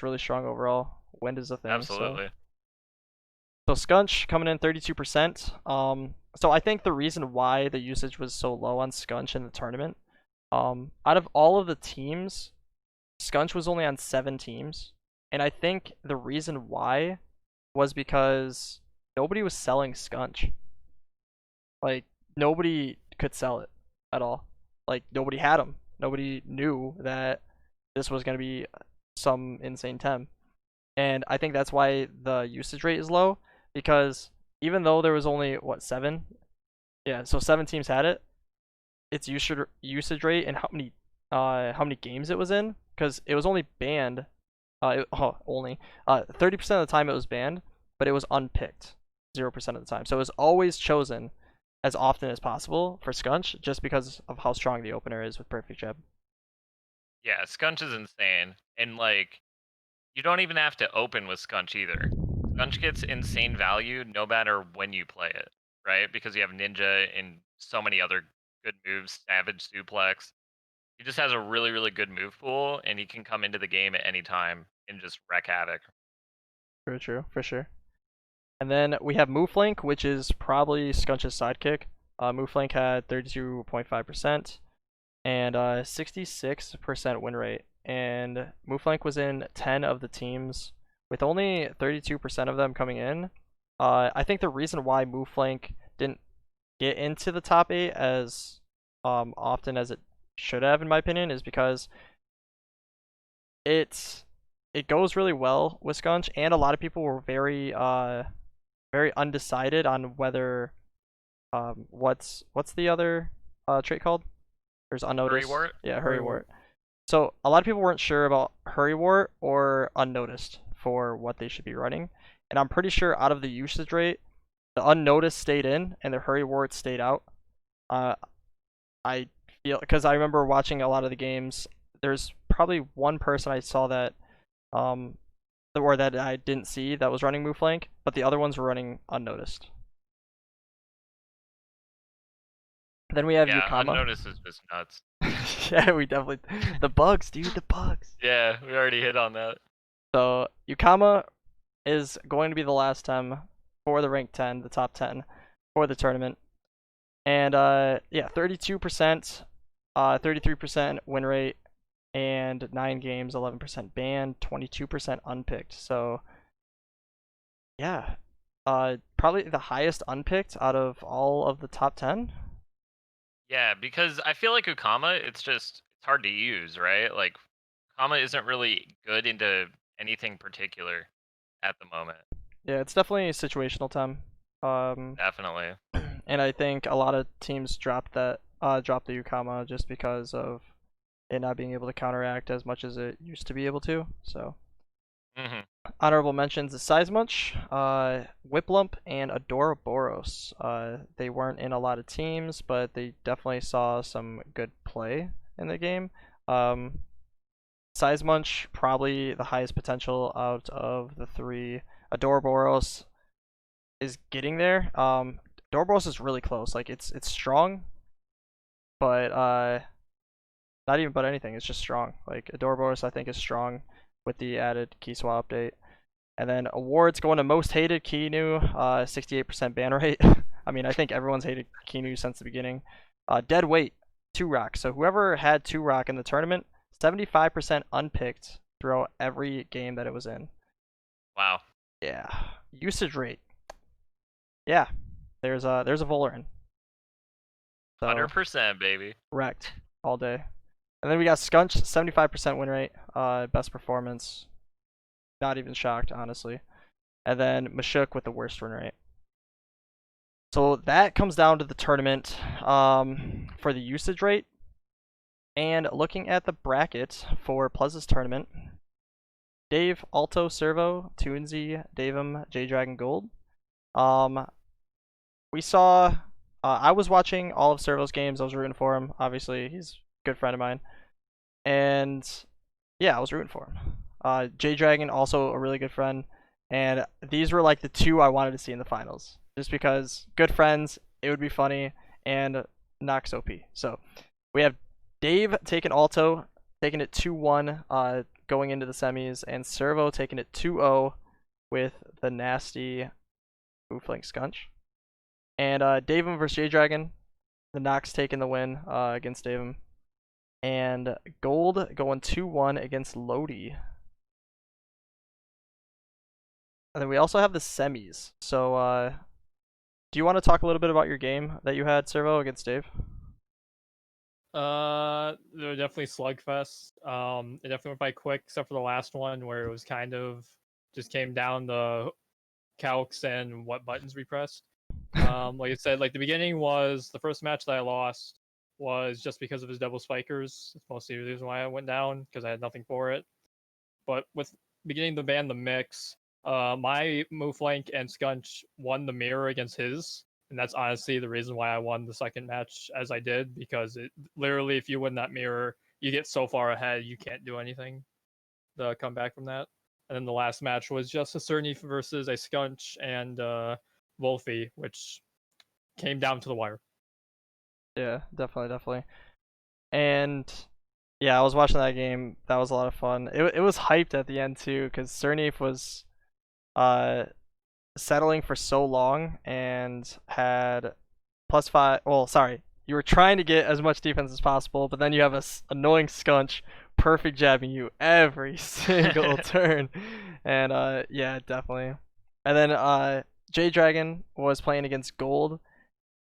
really strong overall. Wind is a thing. Absolutely. So Scunch coming in 32%. So I think the reason why the usage was so low on Scunch in the tournament, out of all of the teams, Scunch was only on 7 teams. And I think the reason why was because nobody was selling Scunch. Like, nobody could sell it at all. Like, nobody had them. Nobody knew that this was going to be some insane Tem. And I think that's why the usage rate is low, because even though there was only, 7? Yeah, so 7 teams had it. its usage rate and how many games it was in, because it was only banned. Only 30% of the time it was banned, but it was unpicked 0% of the time. So it was always chosen as often as possible for Scunch, just because of how strong the opener is with Perfect Jeb. Yeah, Scunch is insane, and like you don't even have to open with Scunch either. Scunch gets insane value no matter when you play it, right? Because you have Ninja and so many other good moves, Savage Suplex. He just has a really, really good move pool, and he can come into the game at any time and just wreak havoc. Very true, for sure. And then we have Mooflink, which is probably Scunch's sidekick. Mooflink had 32.5% and 66% win rate. And Mooflink was in 10 of the teams, with only 32% of them coming in. I think the reason why Mooflink didn't get into the top 8 as often as it should have, in my opinion, is because it goes really well with Scunch, and a lot of people were very undecided on whether what's the other trait called? There's unnoticed. Hurrywart? Yeah, Hurrywart. So a lot of people weren't sure about Hurrywart or unnoticed for what they should be running, and I'm pretty sure out of the usage rate, the unnoticed stayed in and the Hurrywart stayed out. I feel, because I remember watching a lot of the games. There's probably one person I saw that or that I didn't see that was running Mooflink, but the other ones were running unnoticed. Then we have Yukama. Unnoticed is just nuts. Yeah, we definitely the bugs, dude, the bugs. Yeah, we already hit on that. So Yukama is going to be the last time for the rank 10, the top 10 for the tournament. And yeah, 32%, 33% win rate, and 9 games, 11% banned, 22% unpicked. So yeah, probably the highest unpicked out of all of the top 10. Yeah, because I feel like Ukama, it's hard to use, right? Like Ukama isn't really good into anything particular at the moment. Yeah, it's definitely a situational time. Definitely. And I think a lot of teams dropped the Ukama just because of it not being able to counteract as much as it used to be able to. So honorable mentions is Seismuch, Whiplump, and Adoraboros. They weren't in a lot of teams, but they definitely saw some good play in the game. Seismuch, probably the highest potential out of the 3. Adoraboros is getting there. Adoraboros is really close. Like it's strong, but not even but anything. It's just strong. Like Adoraboros, I think, is strong with the added Kisiwa update. And then awards going to most hated Kinu, 68% ban rate. I mean, I think everyone's hated Kinu since the beginning. Dead weight, 2 rock. So whoever had 2 rock in the tournament, 75% unpicked throughout every game that it was in. Wow. Yeah. Usage rate. Yeah. There's a Volerin. So, 100%, baby. Wrecked all day. And then we got Scunch, 75% win rate, best performance. Not even shocked, honestly. And then Mashuk with the worst win rate. So that comes down to the tournament for the usage rate. And looking at the bracket for Pluzz's tournament, Dave, Alto, Servo, Toonsy, Davum, J-Dragon, Gold. We saw, I was watching all of Servo's games. I was rooting for him. Obviously, he's a good friend of mine. And yeah, I was rooting for him. J-Dragon, also a really good friend. And these were like the 2 I wanted to see in the finals. Just because good friends, it would be funny, and Nox OP. So we have Dave taking Alto, taking it 2-1 going into the semis, and Servo taking it 2-0 with the nasty Mooflink Scunch. And Davum versus J-Dragon, the Nox taking the win against Davum. And Gold going 2-1 against Lodi. And then we also have the semis. So do you want to talk a little bit about your game that you had, Servo, against Dave? They were definitely slugfests. It definitely went by quick, except for the last one where it was kind of just came down the calcs and what buttons we pressed. Like I said, like the beginning was the first match that I lost. was just because of his double spikers. It's mostly the reason why I went down, because I had nothing for it. But with beginning to ban the mix, my move flank and Scunch won the mirror against his, and that's honestly the reason why I won the second match as I did, because it literally, if you win that mirror, you get so far ahead you can't do anything to come back from that. And then the last match was just a Servo versus a Scunch and Wolfie, which came down to the wire. Yeah, definitely. And yeah, I was watching that game. That was a lot of fun. It was hyped at the end too, because Servo was settling for so long and had +5. Well, sorry, you were trying to get as much defense as possible, but then you have a annoying Scunch perfect jabbing you every single turn, and yeah, definitely. And then J Dragon was playing against Gold,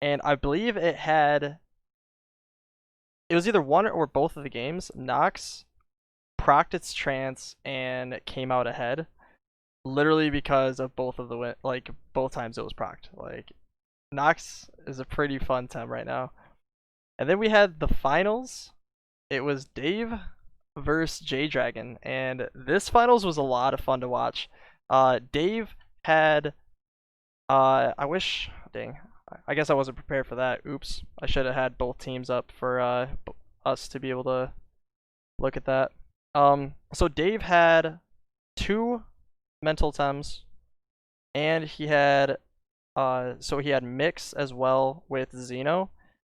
and I believe it was either one or both of the games. Nox procced its trance and came out ahead, literally because of both of the both times it was procced. Like, Nox is a pretty fun time right now. And then we had the finals. It was Dave versus J Dragon, and this finals was a lot of fun to watch. Dave had dang, I guess I wasn't prepared for that. Oops, I should have had both teams up for us to be able to look at that. So Dave had 2 mental tems, and he had mix as well with Xeno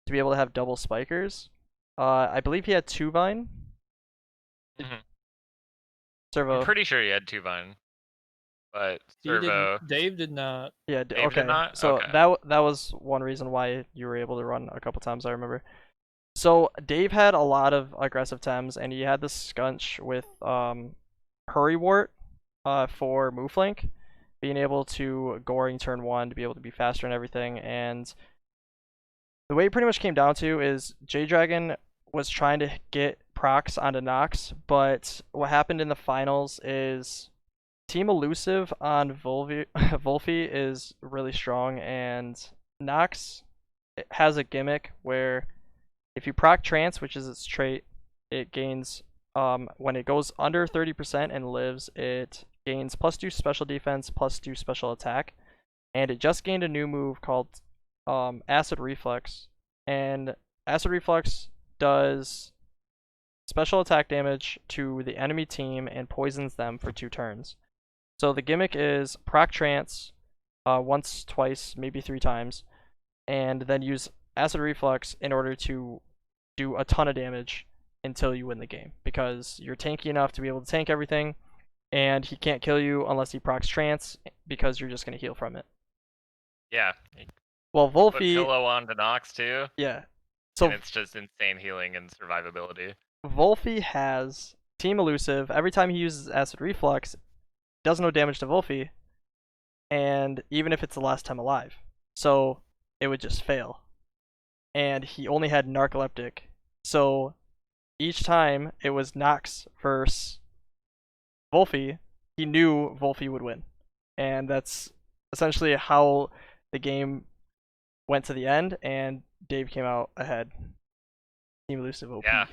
to be able to have double spikers. I believe he had 2 Vine. Mm-hmm. Servo. I'm pretty sure he had 2 Vine, but Servo. Dave did not. Yeah. Dave okay. did not? So okay. that was one reason why you were able to run a couple times. I remember. So Dave had a lot of aggressive tems, and he had this Scunch with Hurry Wart for move flank, being able to goring turn 1 to be able to be faster and everything. And the way it pretty much came down to is J Dragon was trying to get procs onto Nox, but what happened in the finals is Team Elusive on Wolfie is really strong, and Nox has a gimmick where if you proc Trance, which is its trait, it gains, when it goes under 30% and lives, it gains +2 special defense, +2 special attack, and it just gained a new move called Acid Reflex, and Acid Reflex does special attack damage to the enemy team and poisons them for 2 turns. So the gimmick is proc Trance once, twice, maybe 3 times, and then use Acid Reflex in order to do a ton of damage until you win the game, because you're tanky enough to be able to tank everything, and he can't kill you unless he procs Trance, because you're just going to heal from it. Yeah. Well, Wolfie... Put Pillow on to Nox too. Yeah. So and it's just insane healing and survivability. Wolfie has Team Elusive. Every time he uses Acid Reflux, does no damage to Wolfie, and even if it's the last time alive. So it would just fail. And he only had Narcoleptic. So each time it was Nox versus Wolfie, he knew Wolfie would win. And that's essentially how the game went to the end, and Dave came out ahead. Team Elusive OP. Yeah.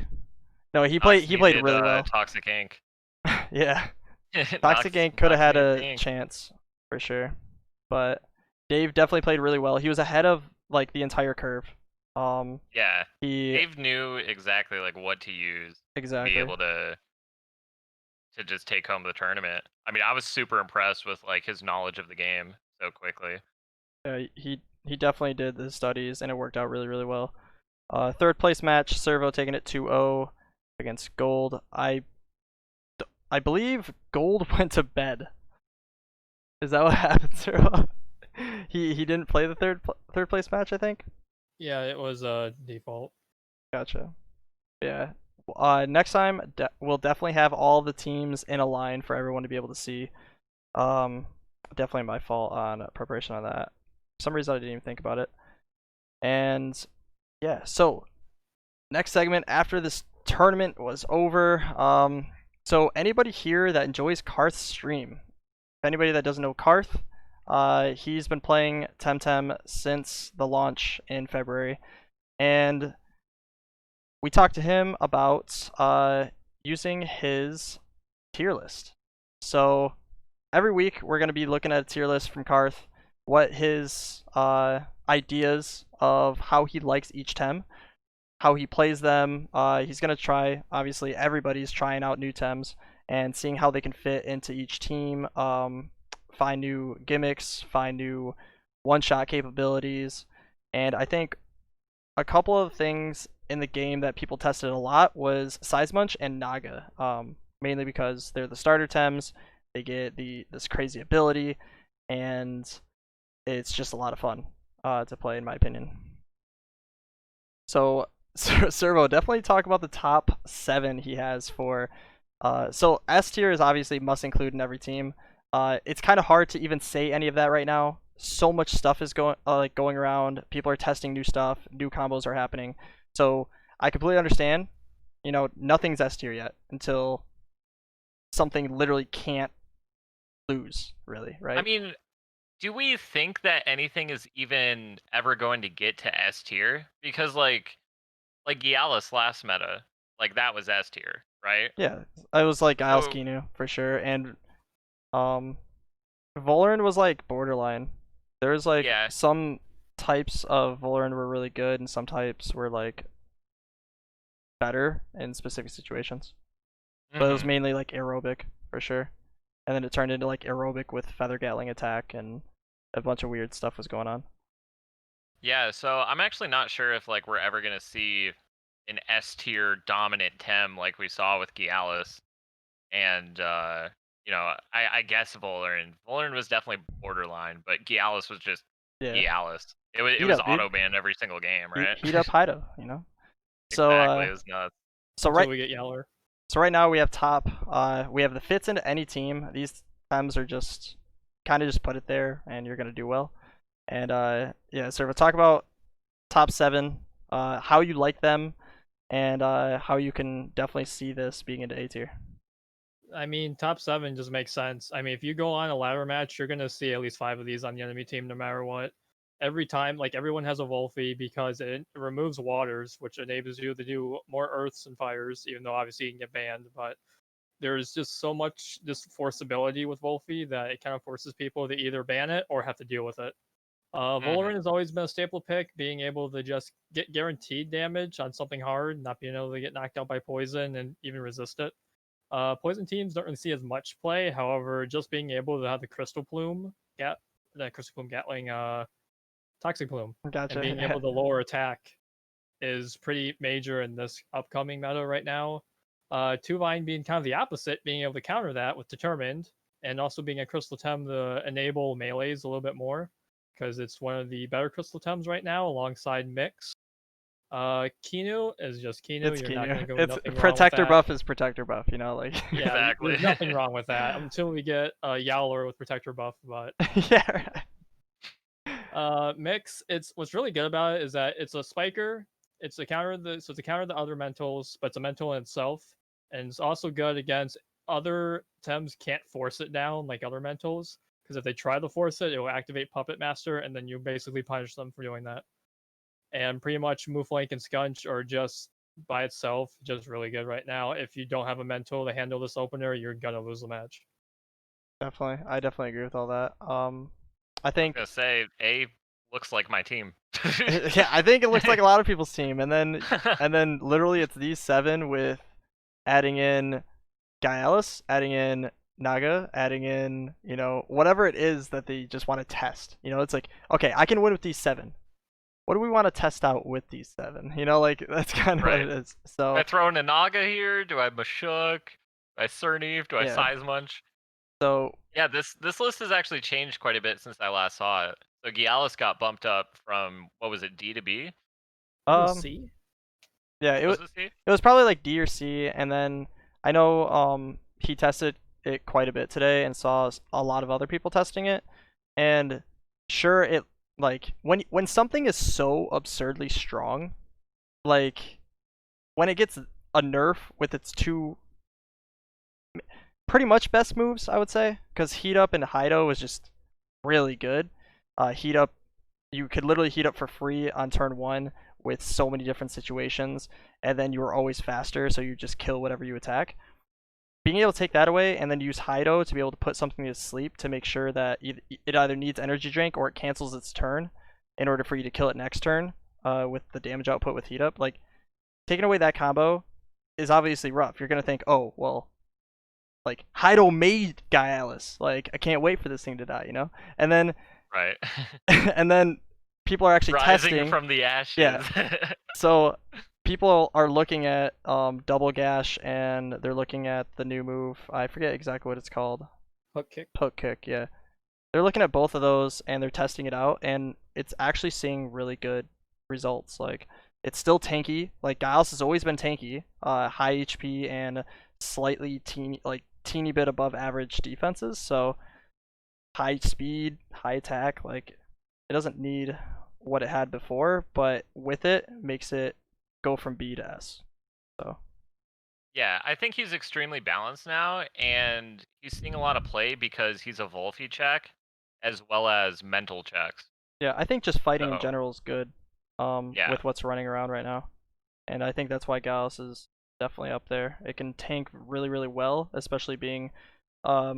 No, he played really well. Toxic Ink. Yeah. Toxic Ink could have had a chance for sure, but Dave definitely played really well. He was ahead of like the entire curve. Yeah. Dave knew exactly like what to use to be able to just take home the tournament. I mean, I was super impressed with like his knowledge of the game so quickly. Yeah, he definitely did the studies, and it worked out really well. Third place match, Servo taking it 2-0 against Gold. I believe Gold went to bed. Is that what happened, Servo? He didn't play the third place match, I think. Yeah, it was default. Gotcha. Yeah. Next time we'll definitely have all the teams in a line for everyone to be able to see. Definitely my fault on preparation on that. For some reason I didn't even think about it. And yeah, so next segment after this tournament was over. So anybody here that enjoys Carth's stream, if anybody that doesn't know Carthh, he's been playing Temtem since the launch in February, and we talked to him about using his tier list. So every week we're going to be looking at a tier list from Carthh, what his ideas of how he likes each tem, how he plays them. He's going to try, obviously everybody's trying out new tems and seeing how they can fit into each team, find new gimmicks, find new one-shot capabilities. And I think a couple of things in the game that people tested a lot was Size Munch and Naga, mainly because they're the starter tems. They get this crazy ability, and it's just a lot of fun to play, in my opinion. So Servo, definitely talk about the top 7 he has for. So S tier is obviously must include in every team. It's kind of hard to even say any of that right now. So much stuff is going around. People are testing new stuff. New combos are happening. So I completely understand. You know, nothing's S tier yet until something literally can't lose, really, right? I mean, do we think that anything is even ever going to get to S tier? Because like Gialis last meta, like that was S tier, right? Yeah, I was like Giles So- Kinu for sure, and Voliran was like borderline. There's like Yeah. some types of Voliran were really good, and some types were like better in specific situations. But it was Mhm. mainly like aerobic for sure, and then it turned into like aerobic with feather gatling attack, and a bunch of weird stuff was going on. Yeah, so I'm actually not sure if like we're ever gonna see an S tier dominant tem like we saw with Gialis, and you know, I guess Voliran. Voliran was definitely borderline, but Gialis was just Yeah, Gialis. It Heat was up, dude. auto banned every single game, right? Heat up, Hido, you know. So Exactly, it was nuts. so Until right we get Yeller. So right now we have top. We have the fits into any team. These tems are just kind of just put it there, and you're gonna do well. And yeah, so we'll talk about top 7, how you like them, and how you can definitely see this being into A tier. I mean, top 7 just makes sense. I mean, if you go on a ladder match, you're gonna see at least 5 of these on the enemy team, no matter what. Every time, like everyone has a Wolfie because it removes waters, which enables you to do more earths and fires, even though obviously you can get banned. But there's just so much just forceability with Wolfie that it kind of forces people to either ban it or have to deal with it. Voliran has always been a staple pick, being able to just get guaranteed damage on something hard, not being able to get knocked out by poison and even resist it. Poison teams don't really see as much play. However, just being able to have the Crystal Plume, Gatling, Toxic Plume, Gotcha. and being able to lower attack is pretty major in this upcoming meta right now. Tuvine being kind of the opposite, being able to counter that with Determined, and also being a Crystal Tem to enable melees a little bit more, because it's one of the better Crystal Tems right now, alongside Mix. Kinu is just Kinu. It's You're not Kinu. going to go It's nothing protector wrong with that. buff is protector buff. You know, like Yeah, Exactly. there's nothing wrong with that until we get Yowler with protector buff. But yeah. Right. Mix, it's what's really good about it is that it's a spiker. It's a counter it's a counter the other mentals, but it's a mental in itself, and it's also good against other tems can't force it down like other mentals, because if they try to force it, it will activate Puppet Master, and then you basically punish them for doing that. And pretty much Mooflank and Scunch are just by itself just really good right now. If you don't have a mental to handle this opener, you're gonna lose the match. Definitely, I definitely agree with all that. I I'm think gonna say A looks like my team. yeah, I think it looks like a lot of people's team, and then literally it's these 7 with adding in Gialis, adding in Naga, adding in, you know, whatever it is that they just want to test. You know, it's like, okay, I can win with these 7. What do we want to test out with these 7? You know, like that's kind of what Right. it is. So Do I throw in a Naga here? Do I Mashuk? Do I Serneve? Do I Yeah. Size Munch? so Yeah, this list has actually changed quite a bit since I last saw it. So Gialis got bumped up from, what was it, D to B? See? yeah, it was Was it C? it was probably like D or C, and then I know he tested it quite a bit today and saw a lot of other people testing it, and sure, it like when something is so absurdly strong, like when it gets a nerf with its 2 pretty much best moves, I would say, because Heat Up and Hido was just really good. Heat Up, you could literally heat up for free on turn 1 with so many different situations, and then you were always faster, so you just kill whatever you attack. Being able to take that away and then use Hido to be able to put something to sleep to make sure that it either needs energy drink or it cancels its turn in order for you to kill it next turn with the damage output with heat up. Like, taking away that combo is obviously rough. You're going to think, oh, well, like, Hido made Gaialis. Like, I can't wait for this thing to die, you know? And then right. and then people are actually rising testing from the ashes. Yeah. So people are looking at double gash, and they're looking at the new move. I forget exactly what it's called. Hook kick. Hook kick, yeah. They're looking at both of those and they're testing it out, and it's actually seeing really good results. Like, it's still tanky. Like, Gaialis has always been tanky, high HP and slightly teeny bit above average defenses. So high speed, high attack. Like, it doesn't need what it had before, but with it makes it go from B to S. So yeah, I think he's extremely balanced now, and he's seeing a lot of play because he's a Volphy check as well as mental checks. yeah, I think just fighting in So, general is good yeah. with what's running around right now. And I think that's why Gauss is definitely up there. It can tank really, really well, especially being a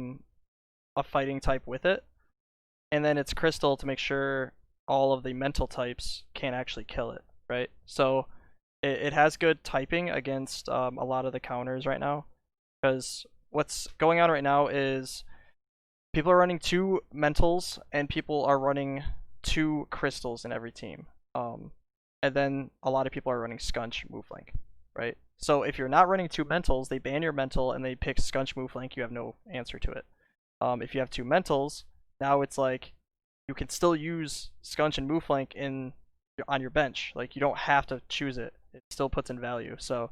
fighting type with it. And then it's Crystal to make sure all of the mental types can't actually kill it, right? So it has good typing against a lot of the counters right now. Because what's going on right now is people are running 2 mentals and people are running 2 crystals in every team. And then a lot of people are running Scunch Move Link, right? So if you're not running 2 mentals, they ban your mental and they pick Scunch Move Link. You have no answer to it. If you have 2 mentals, now it's like you can still use Scunch and Move Link on your bench. Like, you don't have to choose it. It still puts in value. So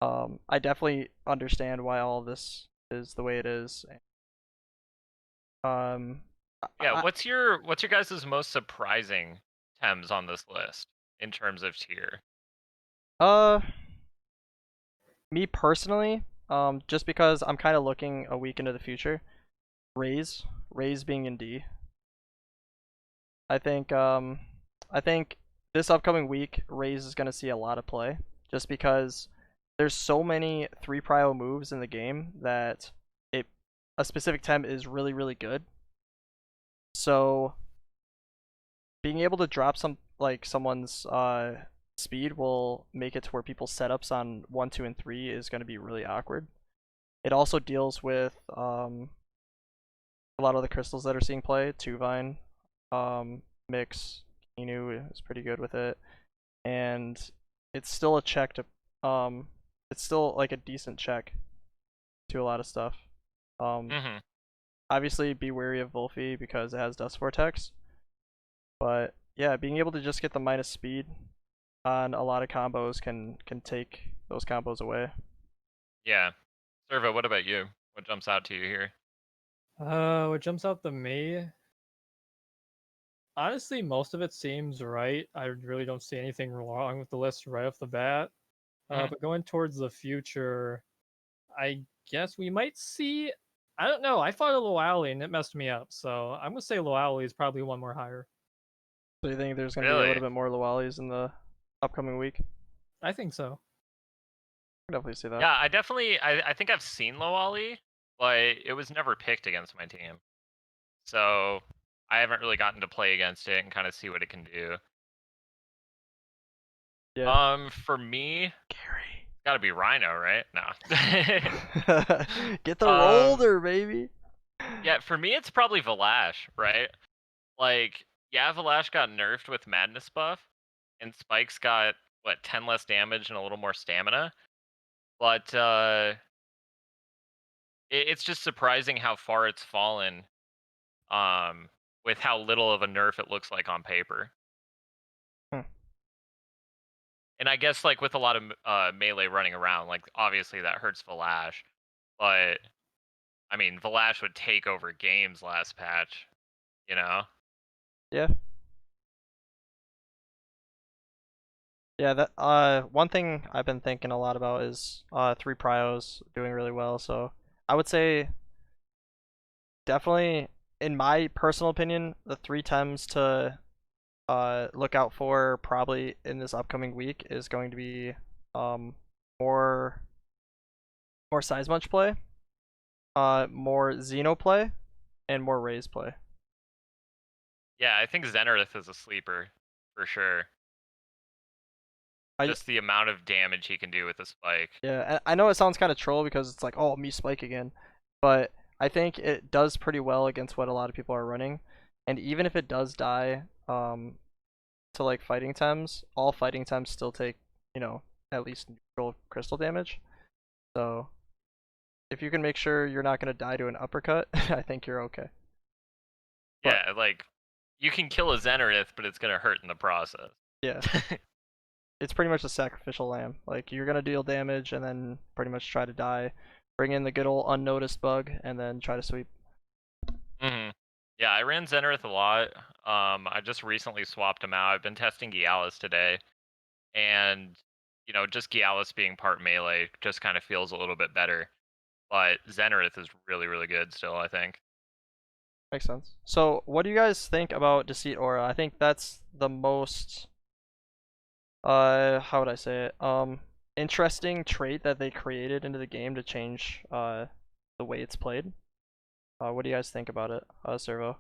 I definitely understand why all of this is the way it is. Yeah, what's your guys' most surprising Tems on this list in terms of tier? Me personally, just because I'm kind of looking a week into the future, Raze being in D. I think this upcoming week, Raze is gonna see a lot of play, just because there's so many 3 prio moves in the game that a specific Tem is really, really good. So being able to drop someone's speed will make it to where people's setups on 1, 2, and 3 is going to be really awkward. It also deals with a lot of the crystals that are seeing play. Tuvine, Mix, Inu is pretty good with it, and it's still a check to it's still like a decent check to a lot of stuff. Obviously be wary of Volphy because it has Dust Vortex, but yeah, being able to just get the minus speed on a lot of combos can take those combos away. Yeah. Servo, what about you? What jumps out to you here? What jumps out to me? Honestly, most of it seems right. I really don't see anything wrong with the list right off the bat. But going towards the future, I guess we might see. I don't know. I fought a Loali and it messed me up, so I'm gonna say Loali is probably one more higher. So you think there's gonna be a little bit more Loalis in the upcoming week? I think so. I can definitely see that. Yeah, I think I've seen Loali, but it was never picked against my team. So I haven't really gotten to play against it and kind of see what it can do. Yeah. For me, Gary. Gotta be Rhino, right? No. Get the roller, baby. Yeah, for me it's probably Valash, right? Like, yeah, Valash got nerfed with Madness buff, and Spike's got, what, 10 less damage and a little more stamina? But, it's just surprising how far it's fallen, with how little of a nerf it looks like on paper. And I guess, like, with a lot of melee running around, like, obviously that hurts Valash, but, I mean, Valash would take over games last patch, you know? Yeah. Yeah, that one thing I've been thinking a lot about is 3 prios doing really well, so I would say definitely, in my personal opinion, the 3 Tems to look out for probably in this upcoming week is going to be more Size Munch play, more Xeno play, and more Raze play. Yeah, I think Zenarith is a sleeper for sure. Just the amount of damage he can do with the spike. Yeah, I know it sounds kind of troll because it's like, oh, me spike again, but I think it does pretty well against what a lot of people are running, and even if it does die, to like fighting Tems, all fighting Tems still take, at least neutral crystal damage. So if you can make sure you're not gonna die to an uppercut, I think you're okay. Yeah, like you can kill a Zenarith, but it's gonna hurt in the process. Yeah. It's pretty much a sacrificial lamb. Like you're gonna deal damage and then pretty much try to die, bring in the good old unnoticed bug, and then try to sweep. Yeah, I ran Zenarith a lot. I just recently swapped him out. I've been testing Gialis today, and just Gialis being part melee just kind of feels a little bit better. But Zenarith is really, really good still, I think. Makes sense. So what do you guys think about Deceit Aura? I think that's the most how would I say it? Interesting trait that they created into the game to change the way it's played. What do you guys think about it, Servo?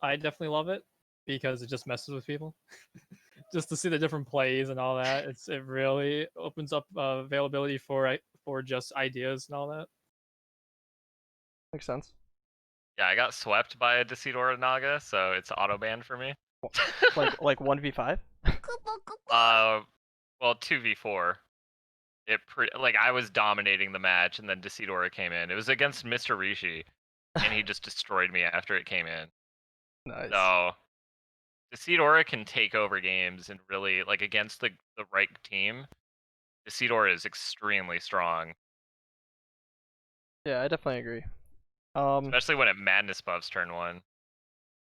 I definitely love it because it just messes with people. Just to see the different plays and all that, it really opens up availability for just ideas and all that. Makes sense. Yeah, I got swept by a Deceit Aura Naga, so it's auto banned for me. like 1v5? Well, 2v4. I was dominating the match, and then Deceit Aura came in. It was against Mr. Rishi, and he just destroyed me after it came in. Nice. So Deceit Aura can take over games and really against the right team. Deceit Aura is extremely strong. Yeah, I definitely agree. Especially when it madness buffs turn 1.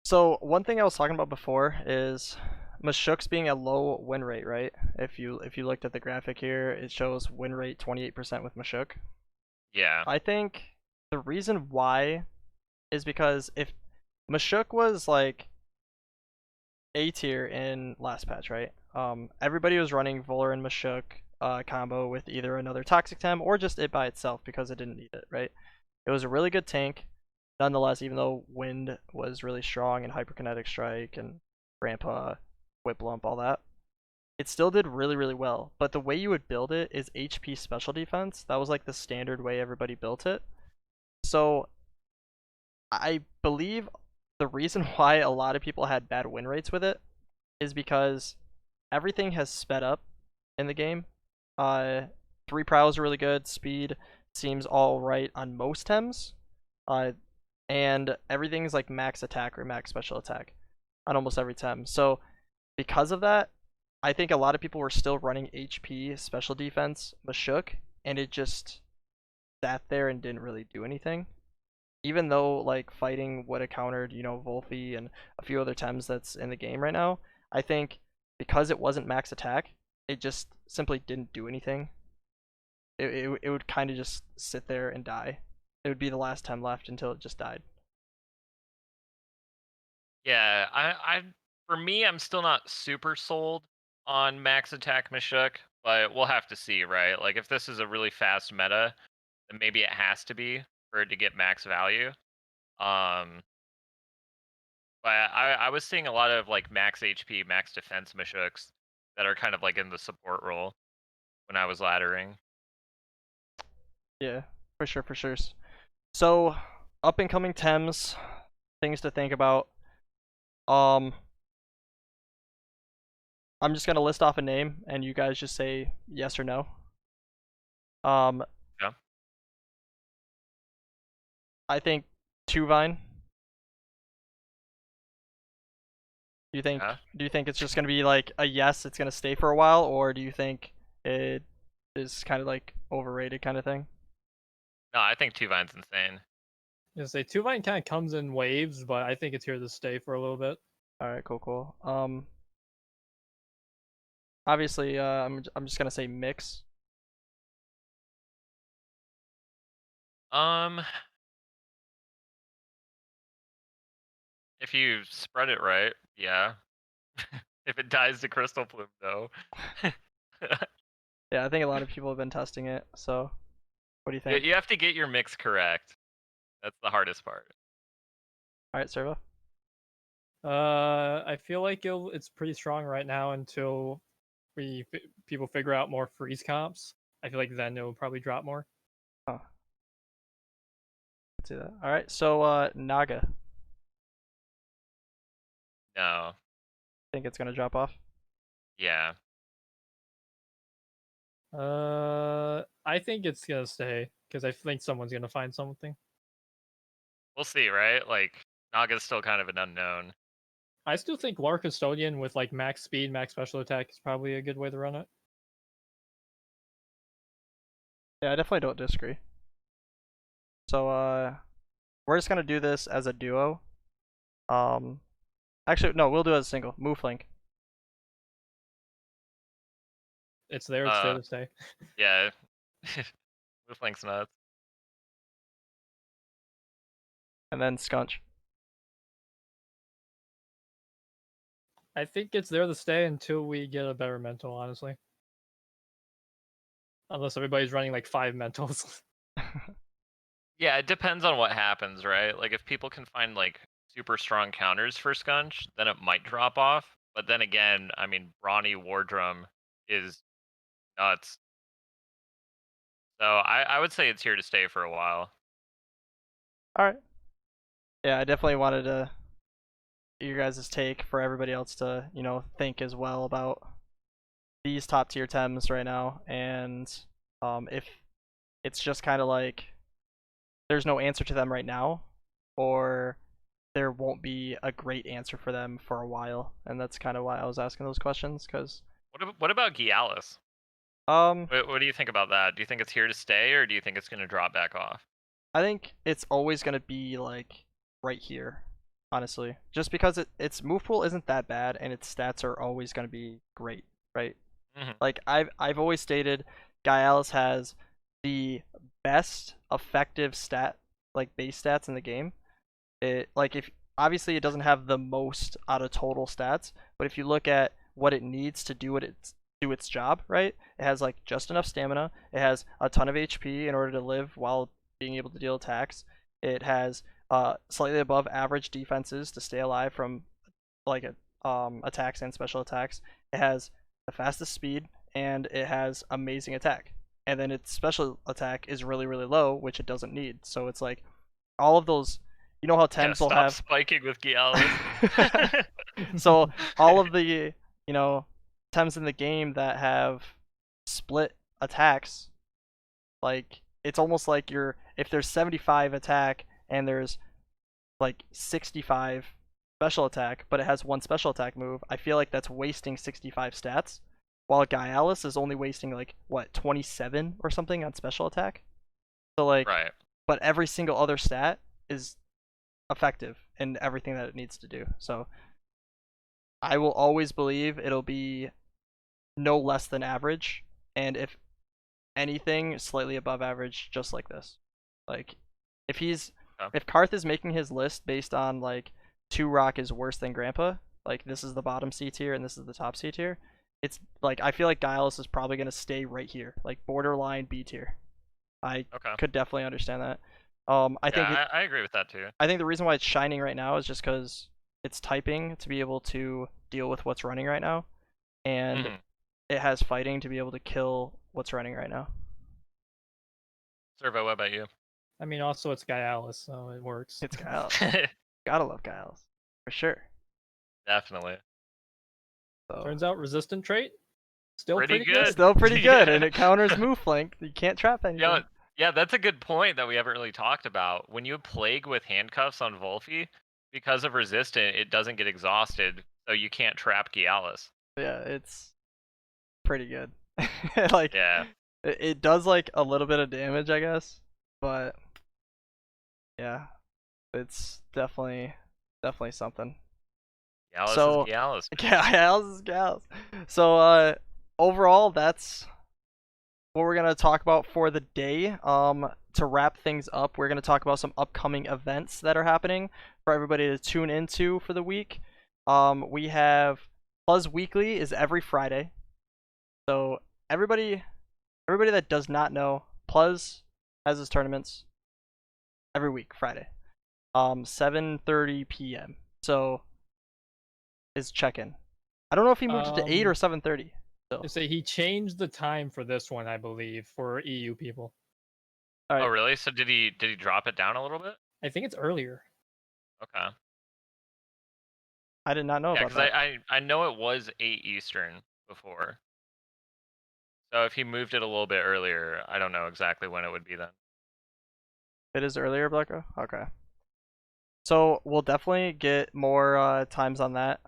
So one thing I was talking about before is Mashuk's being a low win rate, right? If you looked at the graphic here, it shows win rate 28% with Mashuk. Yeah. I think the reason why is because if Mashuk was like A tier in last patch, right? Everybody was running Volar and Mashuk combo with either another Toxic Tem or just it by itself because it didn't need it, right? It was a really good tank. Nonetheless, even though Wind was really strong and Hyperkinetic Strike and Grandpa, Whip Lump, all that, it still did really, really well. But the way you would build it is HP special defense. That was like the standard way everybody built it. So I believe the reason why a lot of people had bad win rates with it is because everything has sped up in the game. 3 prowls are really good. Speed seems all right on most Tems. And everything's like max attack or max special attack on almost every Tem. So because of that, I think a lot of people were still running HP special defense Mashuk, and it just sat there and didn't really do anything. Even though like fighting would have countered, Wolfie and a few other Tems that's in the game right now, I think because it wasn't max attack, it just simply didn't do anything. It would kind of just sit there and die. It would be the last Tem left until it just died. Yeah, I for me, I'm still not super sold on max attack Mashuk, but we'll have to see, right? Like if this is a really fast meta, then maybe it has to be for it to get max value. But I was seeing a lot of like max HP, max defense Mashuks that are kind of like in the support role when I was laddering. Yeah, for sure, for sure. So, up and coming Tems, things to think about. I'm just gonna list off a name, and you guys just say yes or no. Yeah. I think Tuvine. Do you think? Yeah. Do you think it's just gonna be like a yes? It's gonna stay for a while, or do you think it is kind of like overrated kind of thing? No, I think Tuvine's insane. You say Tuvine kind of comes in waves, but I think it's here to stay for a little bit. All right, cool. Obviously, I'm just gonna say mix. If you spread it right, yeah. If it dies to Crystal Plume, though. Yeah, I think a lot of people have been testing it. So, what do you think? You have to get your mix correct. That's the hardest part. All right, Servo. I feel like it's pretty strong right now until people figure out more freeze comps. I feel like then it'll probably drop more. Oh. Let's do that. All right, so Naga. No. Think it's gonna drop off? Yeah. I think it's gonna stay because I think someone's gonna find something. We'll see, right? Like, Naga's still kind of an unknown. I still think War Custodian with like max speed, max special attack is probably a good way to run it. Yeah, I definitely don't disagree. So we're just gonna do this as a duo. Actually, no, we'll do it as a single. Move flank. It's there. It's there to stay. Yeah. Move flank's nuts. And then scunch. I think it's there to stay until we get a better mental, honestly. Unless everybody's running like 5 mentals. Yeah, it depends on what happens, right? Like, if people can find, like, super strong counters for Scunch, then it might drop off. But then again, I mean, Brawny Wardrum is nuts. So I would say it's here to stay for a while. Alright. Yeah, I definitely wanted to get your guys' take for everybody else to, you know, think as well about these top tier Tems right now. And if it's just kind of like there's no answer to them right now, or there won't be a great answer for them for a while. And that's kind of why I was asking those questions, because What about Gialis? What do you think about that? Do you think it's here to stay, or do you think it's going to drop back off? I think it's always going to be like right here, honestly, just because its move pool isn't that bad and its stats are always going to be great, right? Like I've always stated, Gialis has the best effective stat, like base stats in the game. It like if obviously it doesn't have the most out of total stats, but if you look at what it needs to do its job, right? It has like just enough stamina. It has a ton of HP in order to live while being able to deal attacks. It has slightly above average defenses to stay alive from like attacks and special attacks. It has the fastest speed, and it has amazing attack. And then its special attack is really, really low, which it doesn't need. So it's like all of those. You know how Tems will have spiking with Gialis. So all of the, you know, Tems in the game that have split attacks, like it's almost like if there's 75 attack and there's like 65 special attack, but it has one special attack move, I feel like that's wasting 65 stats, while Gialis is only wasting like what 27 or something on special attack. So like, right. But every single other stat is effective in everything that it needs to do. So I will always believe it'll be no less than average, and if anything, slightly above average, just like this. Like if Carthh is making his list based on like 2 rock is worse than Grandpa, like this is the bottom C tier and this is the top C tier, it's like I feel like Gialis is probably gonna stay right here, like borderline B tier. I could definitely understand that. I agree with that too. I think the reason why it's shining right now is just because it's typing to be able to deal with what's running right now, and it has fighting to be able to kill what's running right now. Servo, what about you? I mean, also it's Gialis, so it works. It's Gialis. Gotta love Gialis for sure. Definitely. So, turns out resistant trait still pretty good. Still pretty good, and it counters move flank. You can't trap anything. Yeah, that's a good point that we haven't really talked about. When you plague with handcuffs on Wolfie, because of resistant, it doesn't get exhausted, so you can't trap Gialis. Yeah, it's pretty good. Like, yeah, it does like a little bit of damage, I guess, but yeah, it's definitely something. Gialis is Gialis. Gialis is Gialis. So overall, that's what we're going to talk about for the day. To wrap things up, we're going to talk about some upcoming events that are happening for everybody to tune into for the week. We have Plus Weekly is every Friday. So everybody that does not know, Plus has his tournaments every week, Friday. 7:30 p.m. So is check-in. I don't know if he moved it to 8 or 7:30. So. Say he changed the time for this one, I believe, for EU people. All right. Oh really? So did he drop it down a little bit? I think it's earlier. Okay. I did not know about that. I know it was 8 Eastern before. So if he moved it a little bit earlier, I don't know exactly when it would be then. It is earlier, Blecko? Okay. So we'll definitely get more times on that.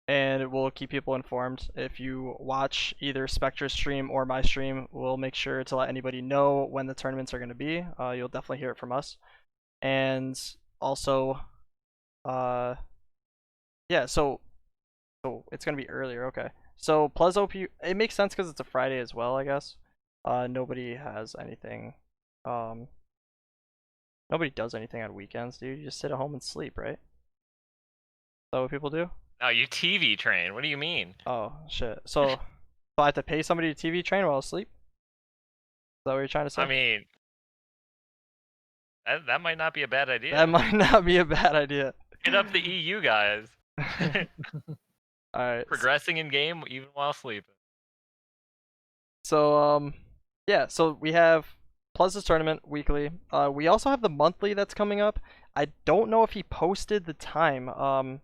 And we'll keep people informed. If you watch either Spectruh's stream or my stream, we'll make sure to let anybody know when the tournaments are going to be. You'll definitely hear it from us. And also, yeah, so it's going to be earlier, okay. So PlusOP, it makes sense because it's a Friday as well, I guess. Nobody has anything. Nobody does anything on weekends, dude. You just sit at home and sleep, right? Is that what people do? Oh, you TV train. What do you mean? Oh, shit. So I have to pay somebody to TV train while asleep? Is that what you're trying to say? I mean, that might not be a bad idea. That might not be a bad idea. Hit up the EU guys. Alright. Progressing in game even while sleeping. So, yeah, so we have Plus's tournament weekly. We also have the monthly that's coming up. I don't know if he posted the time.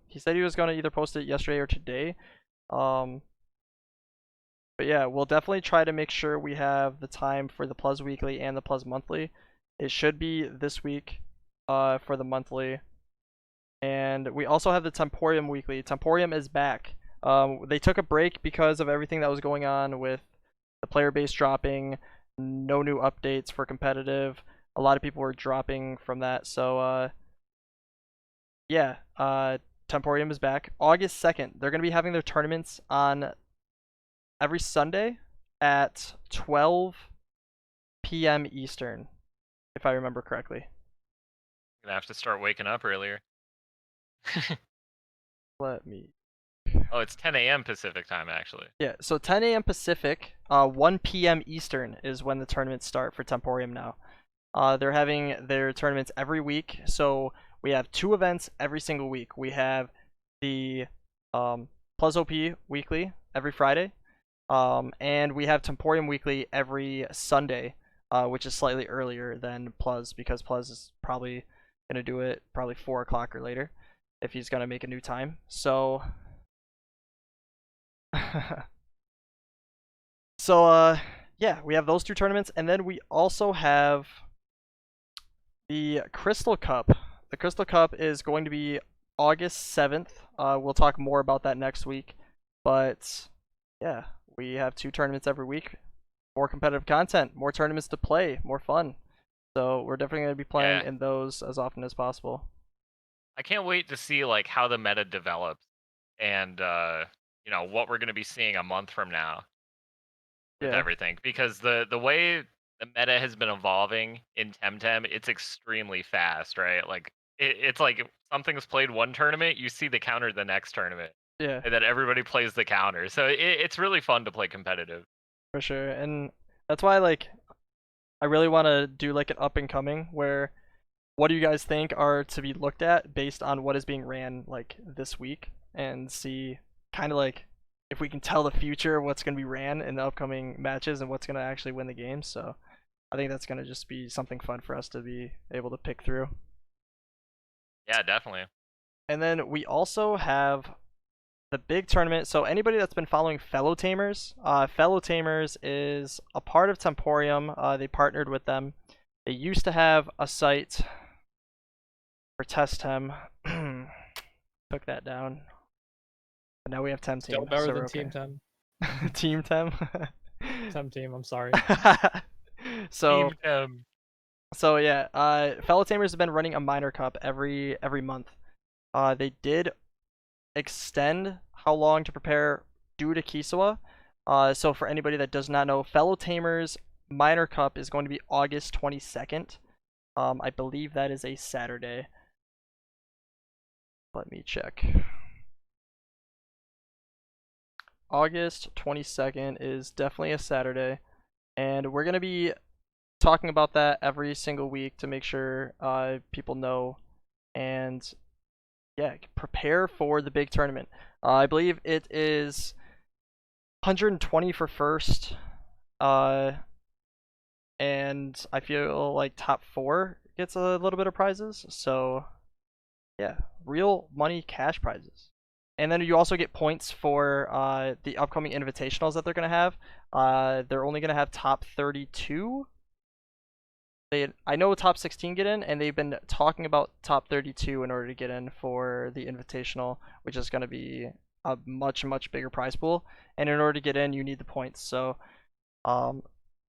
He said he was going to either post it yesterday or today. But yeah, we'll definitely try to make sure we have the time for the Plus weekly and the Plus monthly. It should be this week for the monthly. And we also have the Temporium weekly. Temporium is back. They took a break because of everything that was going on with the player base dropping, no new updates for competitive. A lot of people were dropping from that. So, yeah, Temporium is back. August 2nd, they're going to be having their tournaments on every Sunday at 12 p.m. Eastern, if I remember correctly. Gonna have to start waking up earlier. Let me... Oh, it's 10 a.m. Pacific time, actually. Yeah, so 10 a.m. Pacific, 1 p.m. Eastern is when the tournaments start for Temporium now. They're having their tournaments every week, so we have 2 events every single week. We have the PlusOP weekly every Friday, and we have Temporium weekly every Sunday, which is slightly earlier than Plus, because Plus is probably going to do it probably 4 o'clock or later if he's going to make a new time. So... So, yeah, we have those 2 tournaments, and then we also have the Crystal Cup. The Crystal Cup is going to be August 7th. We'll talk more about that next week, but yeah, we have 2 tournaments every week. More competitive content, more tournaments to play, more fun. So we're definitely going to be playing in those as often as possible. I can't wait to see like how the meta develops and you know what we're going to be seeing a month from now with everything, because the way the meta has been evolving in Temtem, it's extremely fast, right? Like it's like something's played one tournament, you see the counter the next tournament, and then everybody plays the counter. So it's really fun to play competitive. For sure, and that's why like I really want to do like an up and coming where what do you guys think are to be looked at based on what is being ran like this week, and see kind of like if we can tell the future of what's going to be ran in the upcoming matches and what's going to actually win the game. So I think that's going to just be something fun for us to be able to pick through. Yeah, definitely. And then we also have the big tournament. So anybody that's been following Fellow Tamers, Fellow Tamers is a part of Temporium. They partnered with them. They used to have a site for Temtem. Took that down. But now we have Temtem. Still better so than okay. Team Tem. Team Tem. Team, I'm sorry. So Team Tem. So yeah, Fellow Tamers have been running a minor cup every month. They did extend how long to prepare due to Kisiwa. So for anybody that does not know, Fellow Tamers minor cup is going to be August 22nd. I believe that is a Saturday. Let me check. August 22nd is definitely a Saturday, and we're gonna be talking about that every single week to make sure people know, and yeah, prepare for the big tournament. I believe it is 120 for first, and I feel like top 4 gets a little bit of prizes. So yeah, real money cash prizes. And then you also get points for the upcoming invitationals that they're gonna have. They're only gonna have top 32. I know top 16 get in, and they've been talking about top 32 in order to get in for the invitational, which is going to be a much bigger prize pool. And in order to get in, you need the points. So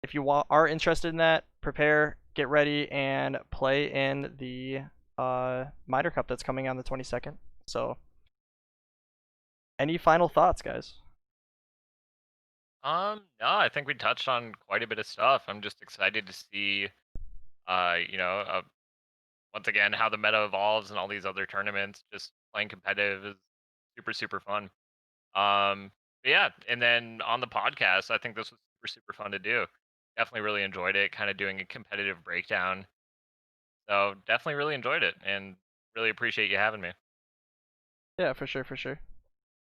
if you are interested in that, prepare, get ready, and play in the Miter Cup that's coming on the 22nd. So any final thoughts, guys? No, I think we touched on quite a bit of stuff. I'm just excited to see once again, how the meta evolves and all these other tournaments. Just playing competitive is super fun. Yeah, and then on the podcast, I think this was super fun to do. Definitely really enjoyed it, kind of doing a competitive breakdown. So definitely really enjoyed it, and really appreciate you having me. Yeah, for sure.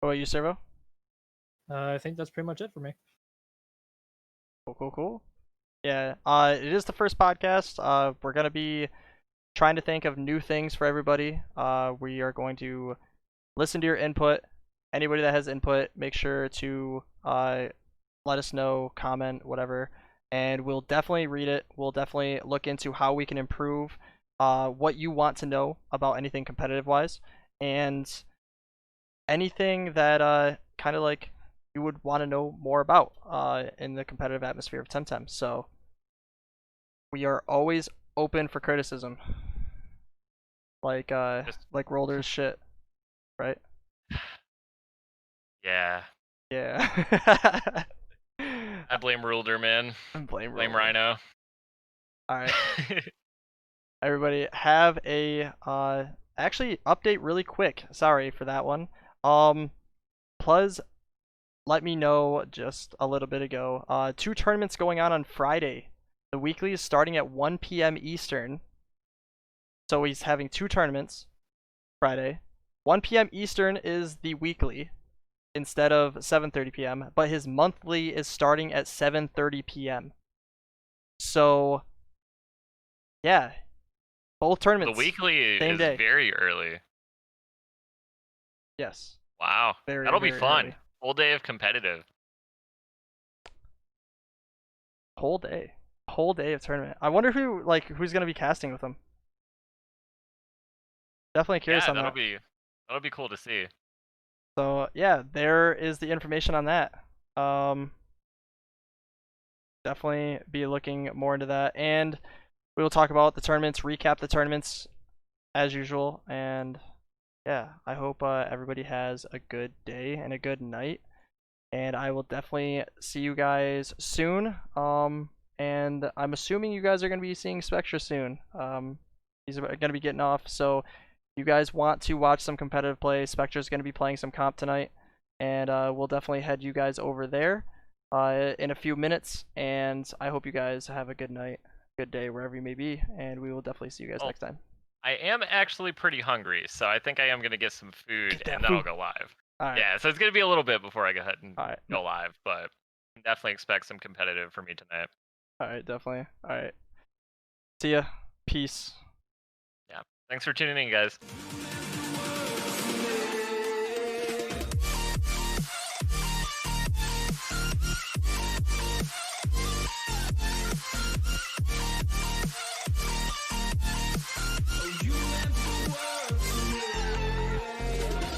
What about you, Servo? I think that's pretty much it for me. Cool. Yeah, it is the first podcast. We're gonna be trying to think of new things for everybody. We are going to listen to your input. Anybody that has input, make sure to let us know, comment, whatever, and we'll definitely read it. We'll definitely look into how we can improve what you want to know about anything competitive wise, and anything that kind of like you would want to know more about in the competitive atmosphere of Temtem. So we are always open for criticism. Like Rolder's shit, right? Yeah. Yeah. I blame Rulder, man. Blame Rhino. Alright. Everybody have a actually update really quick. Sorry for that one. Plus let me know just a little bit ago. 2 tournaments going on Friday. The weekly is starting at 1 p.m. Eastern. So he's having 2 tournaments Friday. 1 p.m. Eastern is the weekly instead of 7:30 p.m., but his monthly is starting at 7:30 p.m. So yeah, both tournaments. The weekly same is day. very early. Yes. Wow. That'll be fun. Early. Full day of competitive. Whole day of tournament. I wonder who's gonna be casting with him. Definitely curious on that. That'll be cool to see. So yeah, there is the information on that. Definitely be looking more into that, and we will talk about the tournaments, recap the tournaments as usual, and yeah, I hope everybody has a good day and a good night, and I will definitely see you guys soon. And I'm assuming you guys are going to be seeing Spectruhh soon. He's going to be getting off, so you guys want to watch some competitive play, Spectruh's going to be playing some comp tonight, and we'll definitely head you guys over there in a few minutes, and I hope you guys have a good night, good day, wherever you may be, and we will definitely see you guys next time. I am actually pretty hungry, so I think I am going to get some food, and then I'll go live. Right. Yeah, so it's going to be a little bit before I go ahead and go live, but definitely expect some competitive for me tonight. Alright, definitely. Alright. See ya. Peace. Yeah. Thanks for tuning in, guys.